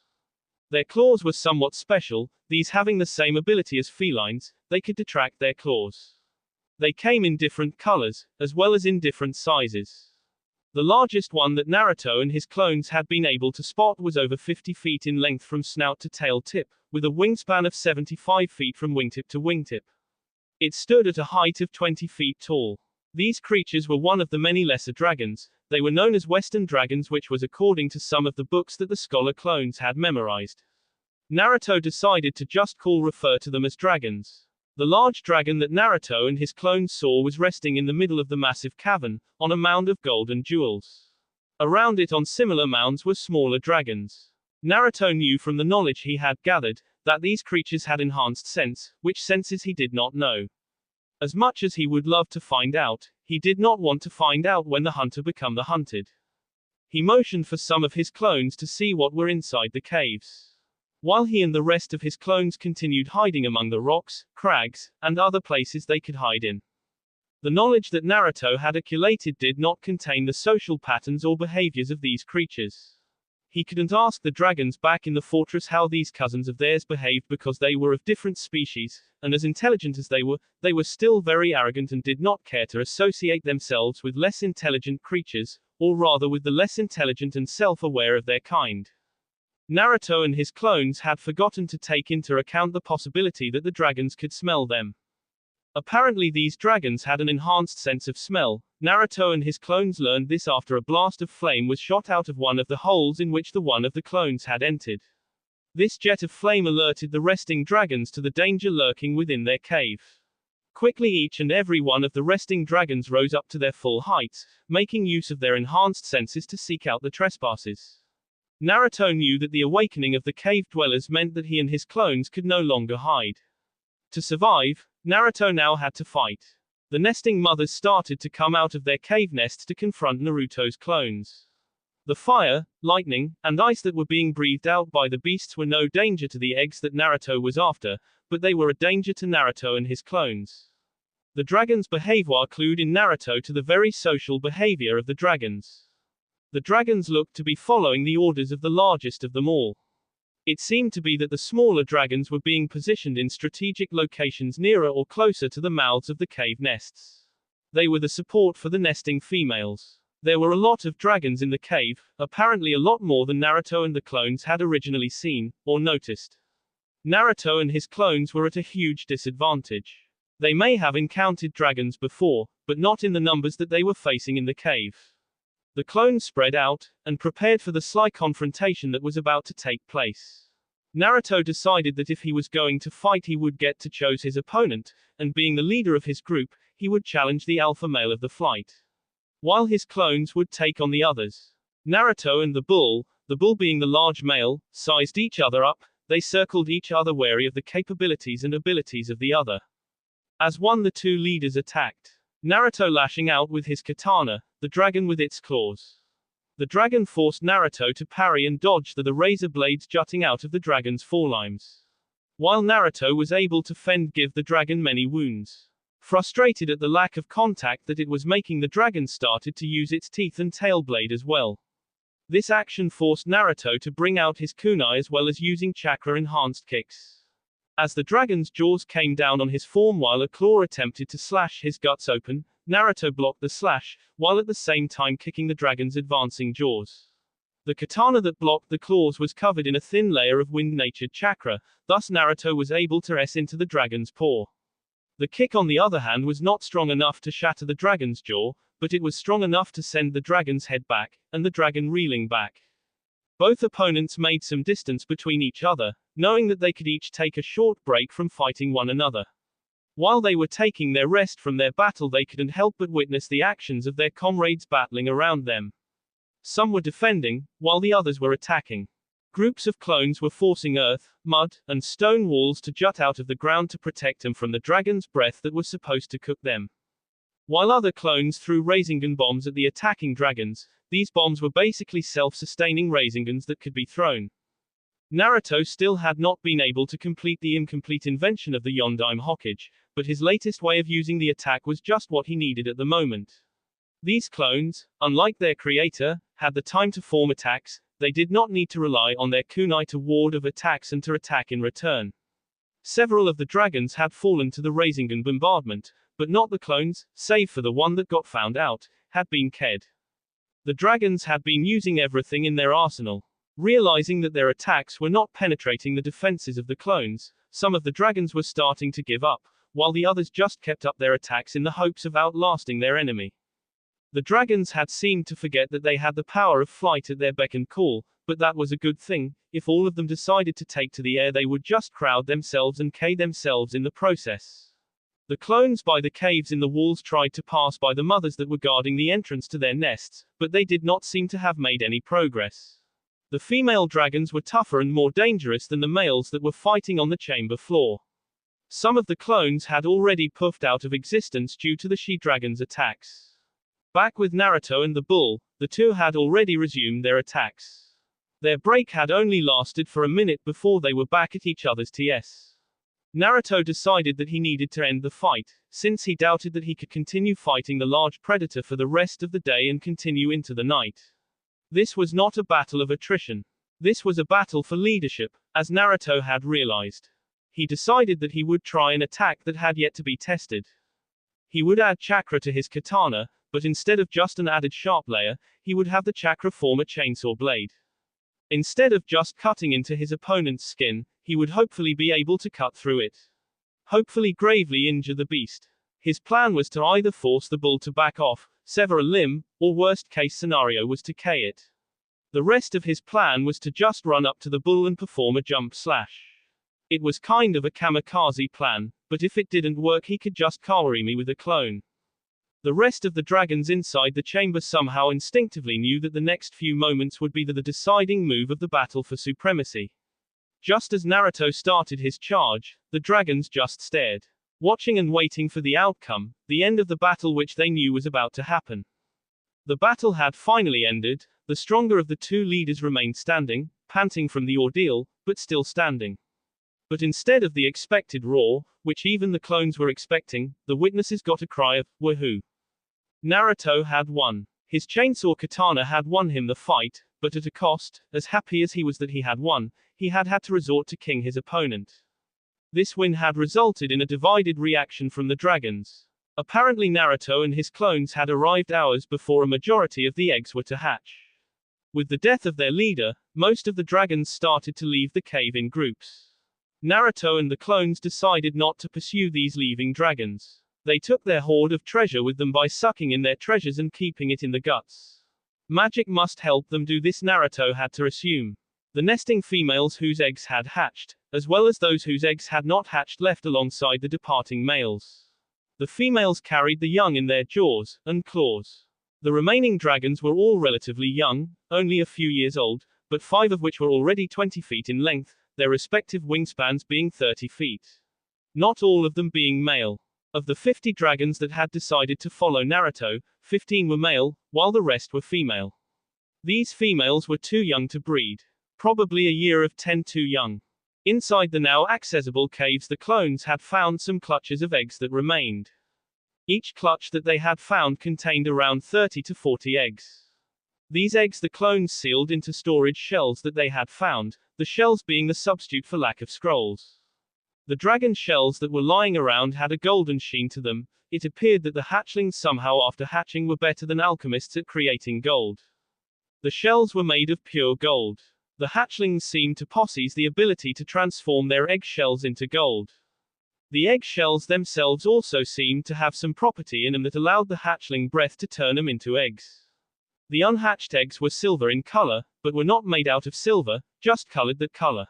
Their claws were somewhat special, these having the same ability as felines. They could detract their claws. They came in different colors, as well as in different sizes. The largest one that Naruto and his clones had been able to spot was over 50 feet in length from snout to tail tip, with a wingspan of 75 feet from wingtip to wingtip. It stood at a height of 20 feet tall. These creatures were one of the many lesser dragons. They were known as Western dragons, which was according to some of the books that the scholar clones had memorized. Naruto decided to just refer to them as dragons. The large dragon that Naruto and his clones saw was resting in the middle of the massive cavern, on a mound of gold and jewels. Around it on similar mounds were smaller dragons. Naruto knew from the knowledge he had gathered, that these creatures had enhanced sense, which senses he did not know. As much as he would love to find out, he did not want to find out when the hunter become the hunted. He motioned for some of his clones to see what were inside the caves. While he and the rest of his clones continued hiding among the rocks, crags, and other places they could hide in. The knowledge that Naruto had accumulated did not contain the social patterns or behaviors of these creatures. He couldn't ask the dragons back in the fortress how these cousins of theirs behaved because they were of different species, and as intelligent as they were still very arrogant and did not care to associate themselves with less intelligent creatures, or rather with the less intelligent and self-aware of their kind. Naruto and his clones had forgotten to take into account the possibility that the dragons could smell them. Apparently these dragons had an enhanced sense of smell. Naruto and his clones learned this after a blast of flame was shot out of one of the holes in which the one of the clones had entered. This jet of flame alerted the resting dragons to the danger lurking within their cave. Quickly each and every one of the resting dragons rose up to their full heights, making use of their enhanced senses to seek out the trespassers. Naruto knew that the awakening of the cave dwellers meant that he and his clones could no longer hide. To survive, Naruto now had to fight. The nesting mothers started to come out of their cave nests to confront Naruto's clones. The fire, lightning, and ice that were being breathed out by the beasts were no danger to the eggs that Naruto was after, but they were a danger to Naruto and his clones. The dragon's behavior clued in Naruto to the very social behavior of the dragons. The dragons looked to be following the orders of the largest of them all. It seemed to be that the smaller dragons were being positioned in strategic locations nearer or closer to the mouths of the cave nests. They were the support for the nesting females. There were a lot of dragons in the cave, apparently a lot more than Naruto and the clones had originally seen, or noticed. Naruto and his clones were at a huge disadvantage. They may have encountered dragons before, but not in the numbers that they were facing in the cave. The clones spread out, and prepared for the sly confrontation that was about to take place. Naruto decided that if he was going to fight he would get to choose his opponent, and being the leader of his group, he would challenge the alpha male of the flight, while his clones would take on the others. Naruto and the bull being the large male, sized each other up, they circled each other wary of the capabilities and abilities of the other. As one the two leaders attacked. Naruto lashing out with his katana, the dragon with its claws. The dragon forced Naruto to parry and dodge the razor blades jutting out of the dragon's forelimbs. While Naruto was able to give the dragon many wounds. Frustrated at the lack of contact that it was making, the dragon started to use its teeth and tail blade as well. This action forced Naruto to bring out his kunai as well as using chakra-enhanced kicks. As the dragon's jaws came down on his form while a claw attempted to slash his guts open, Naruto blocked the slash, while at the same time kicking the dragon's advancing jaws. The katana that blocked the claws was covered in a thin layer of wind-natured chakra, thus Naruto was able to into the dragon's paw. The kick on the other hand was not strong enough to shatter the dragon's jaw, but it was strong enough to send the dragon's head back, and the dragon reeling back. Both opponents made some distance between each other, knowing that they could each take a short break from fighting one another. While they were taking their rest from their battle, they couldn't help but witness the actions of their comrades battling around them. Some were defending, while the others were attacking. Groups of clones were forcing earth, mud, and stone walls to jut out of the ground to protect them from the dragon's breath that was supposed to cook them. While other clones threw Rasengan bombs at the attacking dragons, these bombs were basically self-sustaining Rasengans that could be thrown. Naruto still had not been able to complete the incomplete invention of the Yondaime Hokage, but his latest way of using the attack was just what he needed at the moment. These clones, unlike their creator, had the time to form attacks. They did not need to rely on their kunai to ward off attacks and to attack in return. Several of the dragons had fallen to the Rasengan bombardment, but not the clones, save for the one that got found out, had been killed. The dragons had been using everything in their arsenal. Realizing that their attacks were not penetrating the defenses of the clones, some of the dragons were starting to give up, while the others just kept up their attacks in the hopes of outlasting their enemy. The dragons had seemed to forget that they had the power of flight at their beck and call, but that was a good thing. If all of them decided to take to the air, they would just crowd themselves and kill themselves in the process. The clones by the caves in the walls tried to pass by the mothers that were guarding the entrance to their nests, but they did not seem to have made any progress. The female dragons were tougher and more dangerous than the males that were fighting on the chamber floor. Some of the clones had already puffed out of existence due to the she-dragon's attacks. Back with Naruto and the bull, the two had already resumed their attacks. Their break had only lasted for a minute before they were back at each other's TS. Naruto decided that he needed to end the fight, since he doubted that he could continue fighting the large predator for the rest of the day and continue into the night. This was not a battle of attrition. This was a battle for leadership, as Naruto had realized. He decided that he would try an attack that had yet to be tested. He would add chakra to his katana, but instead of just an added sharp layer, he would have the chakra form a chainsaw blade. Instead of just cutting into his opponent's skin, he would hopefully be able to cut through it. Hopefully gravely injure the beast. His plan was to either force the bull to back off, sever a limb, or worst case scenario was to KO it. The rest of his plan was to just run up to the bull and perform a jump slash. It was kind of a kamikaze plan, but if it didn't work he could just Kawarimi with a clone. The rest of the dragons inside the chamber somehow instinctively knew that the next few moments would be the deciding move of the battle for supremacy. Just as Naruto started his charge, the dragons just stared, watching and waiting for the outcome, the end of the battle which they knew was about to happen. The battle had finally ended, the stronger of the two leaders remained standing, panting from the ordeal, but still standing. But instead of the expected roar, which even the clones were expecting, the witnesses got a cry of, "Woohoo!" Naruto had won. His chainsaw katana had won him the fight, but at a cost. As happy as he was that he had won, he had had to resort to king his opponent. This win had resulted in a divided reaction from the dragons. Apparently Naruto and his clones had arrived hours before a majority of the eggs were to hatch. With the death of their leader, most of the dragons started to leave the cave in groups. Naruto and the clones decided not to pursue these leaving dragons. They took their hoard of treasure with them by sucking in their treasures and keeping it in the guts. Magic must help them do this, Naruto had to assume. The nesting females whose eggs had hatched, as well as those whose eggs had not hatched, left alongside the departing males. The females carried the young in their jaws and claws. The remaining dragons were all relatively young, only a few years old, but 5 of which were already 20 feet in length, their respective wingspans being 30 feet. Not all of them being male. Of the 50 dragons that had decided to follow Naruto, 15 were male, while the rest were female. These females were too young to breed. Probably a year of 10 too young. Inside the now accessible caves the clones had found some clutches of eggs that remained. Each clutch that they had found contained around 30 to 40 eggs. These eggs the clones sealed into storage shells that they had found, the shells being the substitute for lack of scrolls. The dragon shells that were lying around had a golden sheen to them. It appeared that the hatchlings somehow after hatching were better than alchemists at creating gold. The shells were made of pure gold. The hatchlings seemed to possess the ability to transform their egg shells into gold. The egg shells themselves also seemed to have some property in them that allowed the hatchling breath to turn them into eggs. The unhatched eggs were silver in color, but were not made out of silver, just colored that color.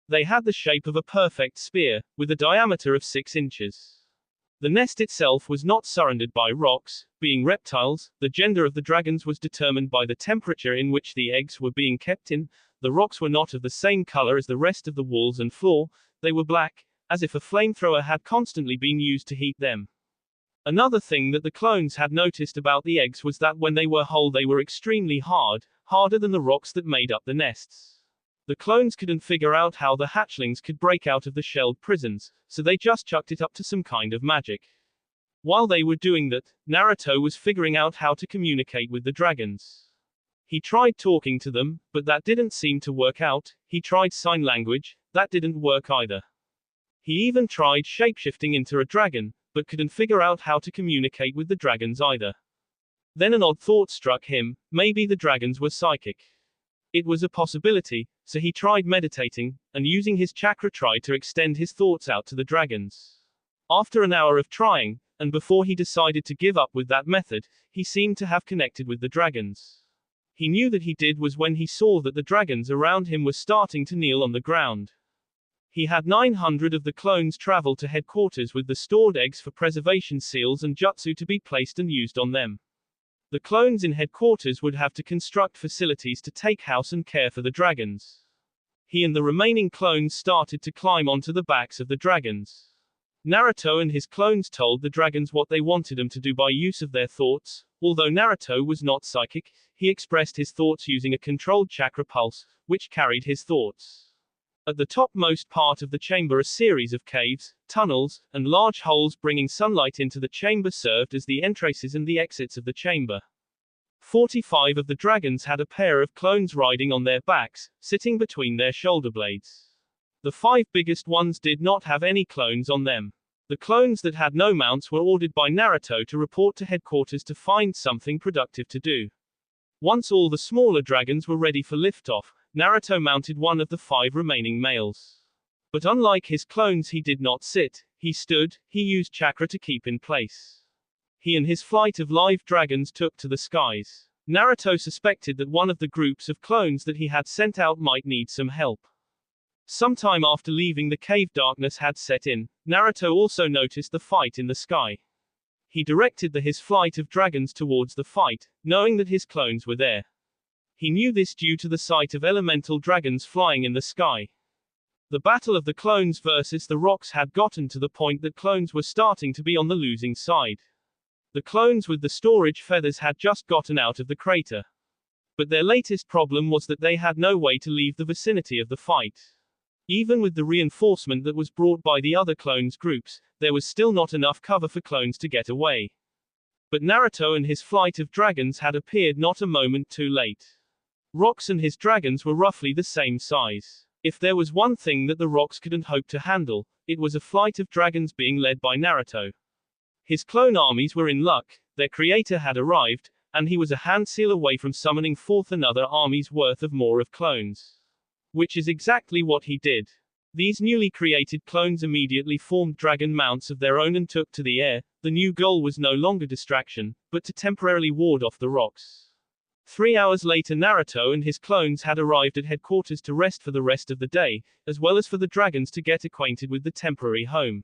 They had the shape of a perfect spear, with a diameter of 6 inches. The nest itself was not surrounded by rocks. Being reptiles, the gender of the dragons was determined by the temperature in which the eggs were being kept in. The rocks were not of the same color as the rest of the walls and floor, they were black, as if a flamethrower had constantly been used to heat them. Another thing that the clones had noticed about the eggs was that when they were whole they were extremely hard, harder than the rocks that made up the nests. The clones couldn't figure out how the hatchlings could break out of the shelled prisons, so they just chucked it up to some kind of magic. While they were doing that, Naruto was figuring out how to communicate with the dragons. He tried talking to them, but that didn't seem to work out. He tried sign language, that didn't work either. He even tried shapeshifting into a dragon, but couldn't figure out how to communicate with the dragons either. Then an odd thought struck him, maybe the dragons were psychic. It was a possibility, so he tried meditating, and using his chakra tried to extend his thoughts out to the dragons. After an hour of trying, and before he decided to give up with that method, he seemed to have connected with the dragons. He knew that he did was when he saw that the dragons around him were starting to kneel on the ground. He had 900 of the clones travel to headquarters with the stored eggs for preservation seals and jutsu to be placed and used on them. The clones in headquarters would have to construct facilities to take house and care for the dragons. He and the remaining clones started to climb onto the backs of the dragons. Naruto and his clones told the dragons what they wanted them to do by use of their thoughts. Although Naruto was not psychic, he expressed his thoughts using a controlled chakra pulse, which carried his thoughts. At the topmost part of the chamber, a series of caves, tunnels, and large holes bringing sunlight into the chamber served as the entrances and the exits of the chamber. 45 of the dragons had a pair of clones riding on their backs, sitting between their shoulder blades. The 5 biggest ones did not have any clones on them. The clones that had no mounts were ordered by Naruto to report to headquarters to find something productive to do. Once all the smaller dragons were ready for liftoff, Naruto mounted one of the 5 remaining males. But unlike his clones, he did not sit, he stood. He used chakra to keep in place. He and his flight of live dragons took to the skies. Naruto suspected that one of the groups of clones that he had sent out might need some help. Sometime after leaving the cave, darkness had set in. Naruto also noticed the fight in the sky. He directed his flight of dragons towards the fight, knowing that his clones were there. He knew this due to the sight of elemental dragons flying in the sky. The battle of the clones versus the rocks had gotten to the point that clones were starting to be on the losing side. The clones with the storage feathers had just gotten out of the crater. But their latest problem was that they had no way to leave the vicinity of the fight. Even with the reinforcement that was brought by the other clones groups, there was still not enough cover for clones to get away. But Naruto and his flight of dragons had appeared not a moment too late. Rocks and his dragons were roughly the same size. If there was one thing that the rocks couldn't hope to handle, it was a flight of dragons being led by Naruto. His clone armies were in luck, their creator had arrived, and he was a handful away from summoning forth another army's worth of more of clones. Which is exactly what he did. These newly created clones immediately formed dragon mounts of their own and took to the air. The new goal was no longer distraction, but to temporarily ward off the rocks. 3 hours later, Naruto and his clones had arrived at headquarters to rest for the rest of the day, as well as for the dragons to get acquainted with the temporary home.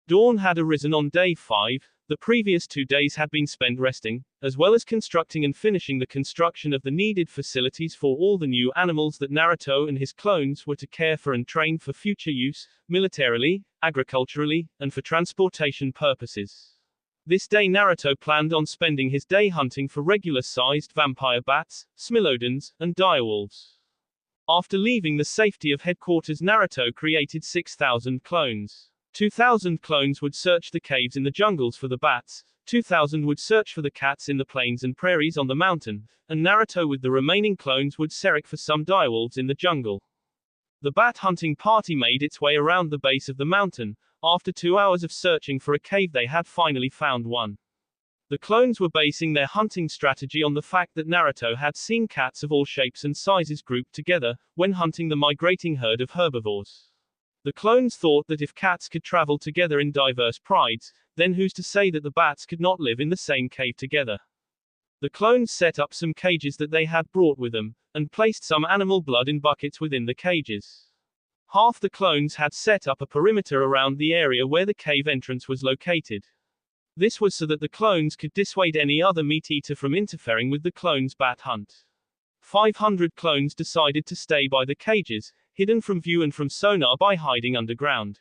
Dawn had arisen on day 5. The previous 2 days had been spent resting, as well as constructing and finishing the construction of the needed facilities for all the new animals that Naruto and his clones were to care for and train for future use, militarily, agriculturally, and for transportation purposes. This day Naruto planned on spending his day hunting for regular-sized vampire bats, smilodons, and direwolves. After leaving the safety of headquarters, Naruto created 6,000 clones. 2,000 clones would search the caves in the jungles for the bats, 2,000 would search for the cats in the plains and prairies on the mountain, and Naruto with the remaining clones would search for some direwolves in the jungle. The bat hunting party made its way around the base of the mountain. After 2 hours of searching for a cave, they had finally found one. The clones were basing their hunting strategy on the fact that Naruto had seen cats of all shapes and sizes grouped together when hunting the migrating herd of herbivores. The clones thought that if cats could travel together in diverse prides, then who's to say that the bats could not live in the same cave together? The clones set up some cages that they had brought with them, and placed some animal blood in buckets within the cages. Half the clones had set up a perimeter around the area where the cave entrance was located. This was so that the clones could dissuade any other meat eater from interfering with the clones' bat hunt. 500 clones decided to stay by the cages, hidden from view and from sonar by hiding underground.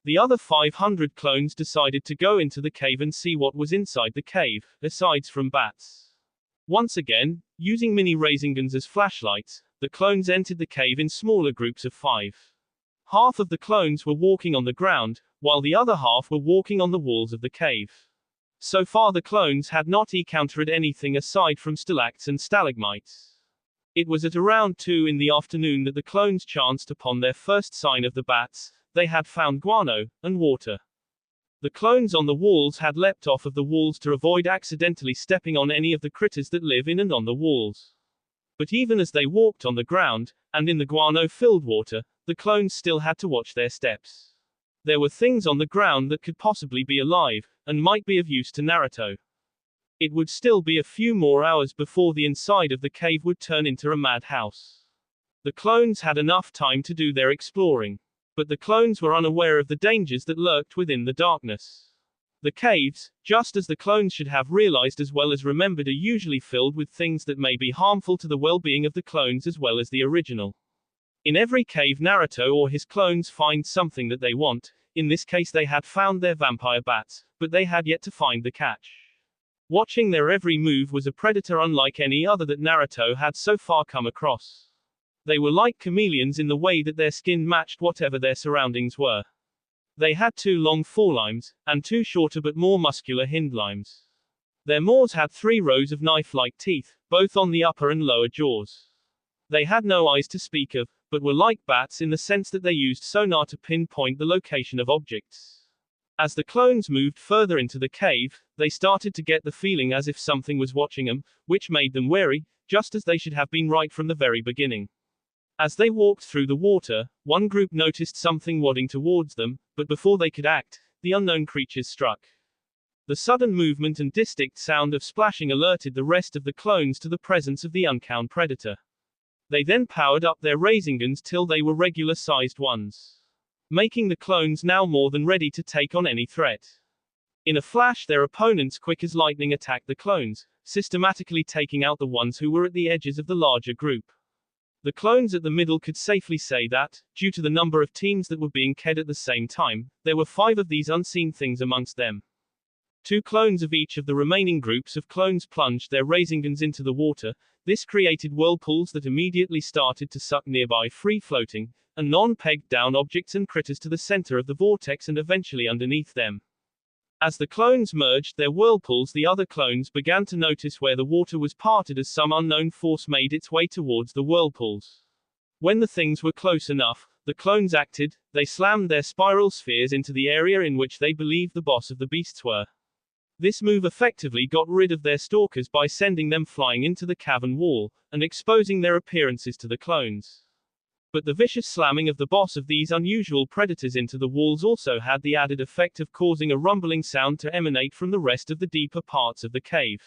The other 500 clones decided to go into the cave and see what was inside the cave, aside from bats. Once again, using mini raising guns as flashlights, the clones entered the cave in smaller groups of 5. Half of the clones were walking on the ground, while the other half were walking on the walls of the cave. So far the clones had not encountered anything aside from stalactites and stalagmites. It was at around 2 in the afternoon that the clones chanced upon their first sign of the bats. They had found guano and water. The clones on the walls had leapt off of the walls to avoid accidentally stepping on any of the critters that live in and on the walls. But even as they walked on the ground, and in the guano-filled water, the clones still had to watch their steps. There were things on the ground that could possibly be alive, and might be of use to Naruto. It would still be a few more hours before the inside of the cave would turn into a madhouse. The clones had enough time to do their exploring. But the clones were unaware of the dangers that lurked within the darkness. The caves, just as the clones should have realized as well as remembered, are usually filled with things that may be harmful to the well-being of the clones as well as the original. In every cave Naruto or his clones find something that they want. In this case they had found their vampire bats, but they had yet to find the catch. Watching their every move was a predator unlike any other that Naruto had so far come across. They were like chameleons in the way that their skin matched whatever their surroundings were. They had 2 long forelimbs, and 2 shorter but more muscular hindlimbs. Their maws had 3 rows of knife-like teeth, both on the upper and lower jaws. They had no eyes to speak of, but were like bats in the sense that they used sonar to pinpoint the location of objects. As the clones moved further into the cave, they started to get the feeling as if something was watching them, which made them wary, just as they should have been right from the very beginning. As they walked through the water, one group noticed something wadding towards them, but before they could act, the unknown creatures struck. The sudden movement and distinct sound of splashing alerted the rest of the clones to the presence of the unknown predator. They then powered up their Razingans till they were regular-sized ones, making the clones now more than ready to take on any threat. In a flash their opponents quick as lightning attacked the clones, systematically taking out the ones who were at the edges of the larger group. The clones at the middle could safely say that, due to the number of teams that were being killed at the same time, there were 5 of these unseen things amongst them. 2 clones of each of the remaining groups of clones plunged their Razingans into the water. This created whirlpools that immediately started to suck nearby free-floating, and non-pegged down objects and critters to the center of the vortex and eventually underneath them. As the clones merged their whirlpools, the other clones began to notice where the water was parted as some unknown force made its way towards the whirlpools. When the things were close enough, the clones acted. They slammed their spiral spheres into the area in which they believed the boss of the beasts were. This move effectively got rid of their stalkers by sending them flying into the cavern wall, and exposing their appearances to the clones. But the vicious slamming of the boss of these unusual predators into the walls also had the added effect of causing a rumbling sound to emanate from the rest of the deeper parts of the cave.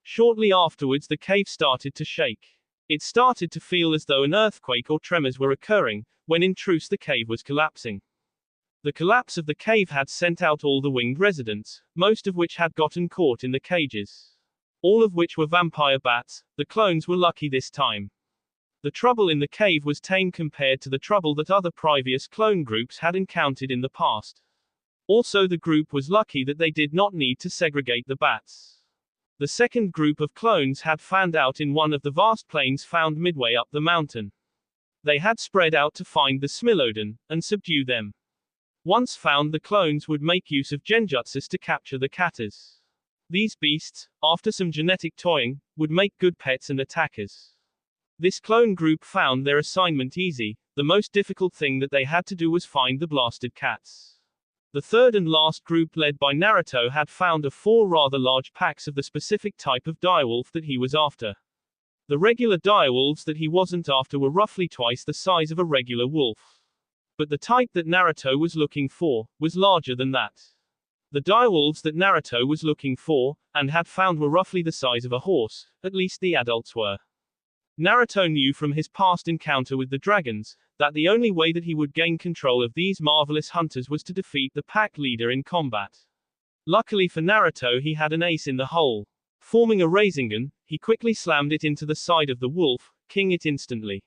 Shortly afterwards the cave started to shake. It started to feel as though an earthquake or tremors were occurring, when in truth the cave was collapsing. The collapse of the cave had sent out all the winged residents, most of which had gotten caught in the cages. All of which were vampire bats. The clones were lucky this time. The trouble in the cave was tame compared to the trouble that other previous clone groups had encountered in the past. Also the group was lucky that they did not need to segregate the bats. The second group of clones had fanned out in one of the vast plains found midway up the mountain. They had spread out to find the Smilodon, and subdue them. Once found, the clones would make use of genjutsus to capture the katas. These beasts, after some genetic toying, would make good pets and attackers. This clone group found their assignment easy. The most difficult thing that they had to do was find the blasted cats. The third and last group, led by Naruto, had found 4 rather large packs of the specific type of direwolf that he was after. The regular direwolves that he wasn't after were roughly twice the size of a regular wolf. But the type that Naruto was looking for was larger than that. The direwolves that Naruto was looking for, and had found, were roughly the size of a horse, at least the adults were. Naruto knew from his past encounter with the dragons, that the only way that he would gain control of these marvelous hunters was to defeat the pack leader in combat. Luckily for Naruto, he had an ace in the hole. Forming a Rasengan, he quickly slammed it into the side of the wolf, killing it instantly.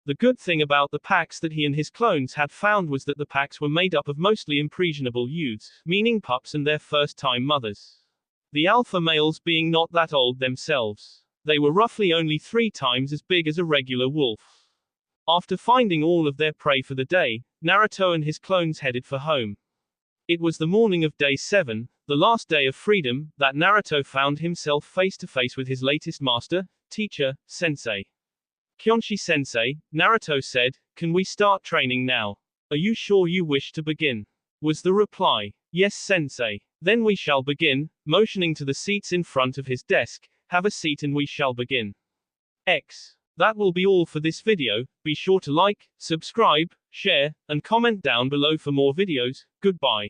The good thing about the packs that he and his clones had found was that the packs were made up of mostly impressionable youths, meaning pups and their first-time mothers. The alpha males being not that old themselves. They were roughly only 3 times as big as a regular wolf. After finding all of their prey for the day, Naruto and his clones headed for home. It was the morning of day 7, the last day of freedom, that Naruto found himself face to face with his latest master, teacher, sensei. Kyonshi-sensei, Naruto said, "Can we start training now? Are you sure you wish to begin?" was the reply. "Yes, sensei." "Then we shall begin," motioning to the seats in front of his desk. "Have a seat and we shall begin." That will be all for this video. Be sure to like, subscribe, share, and comment down below for more videos. Goodbye.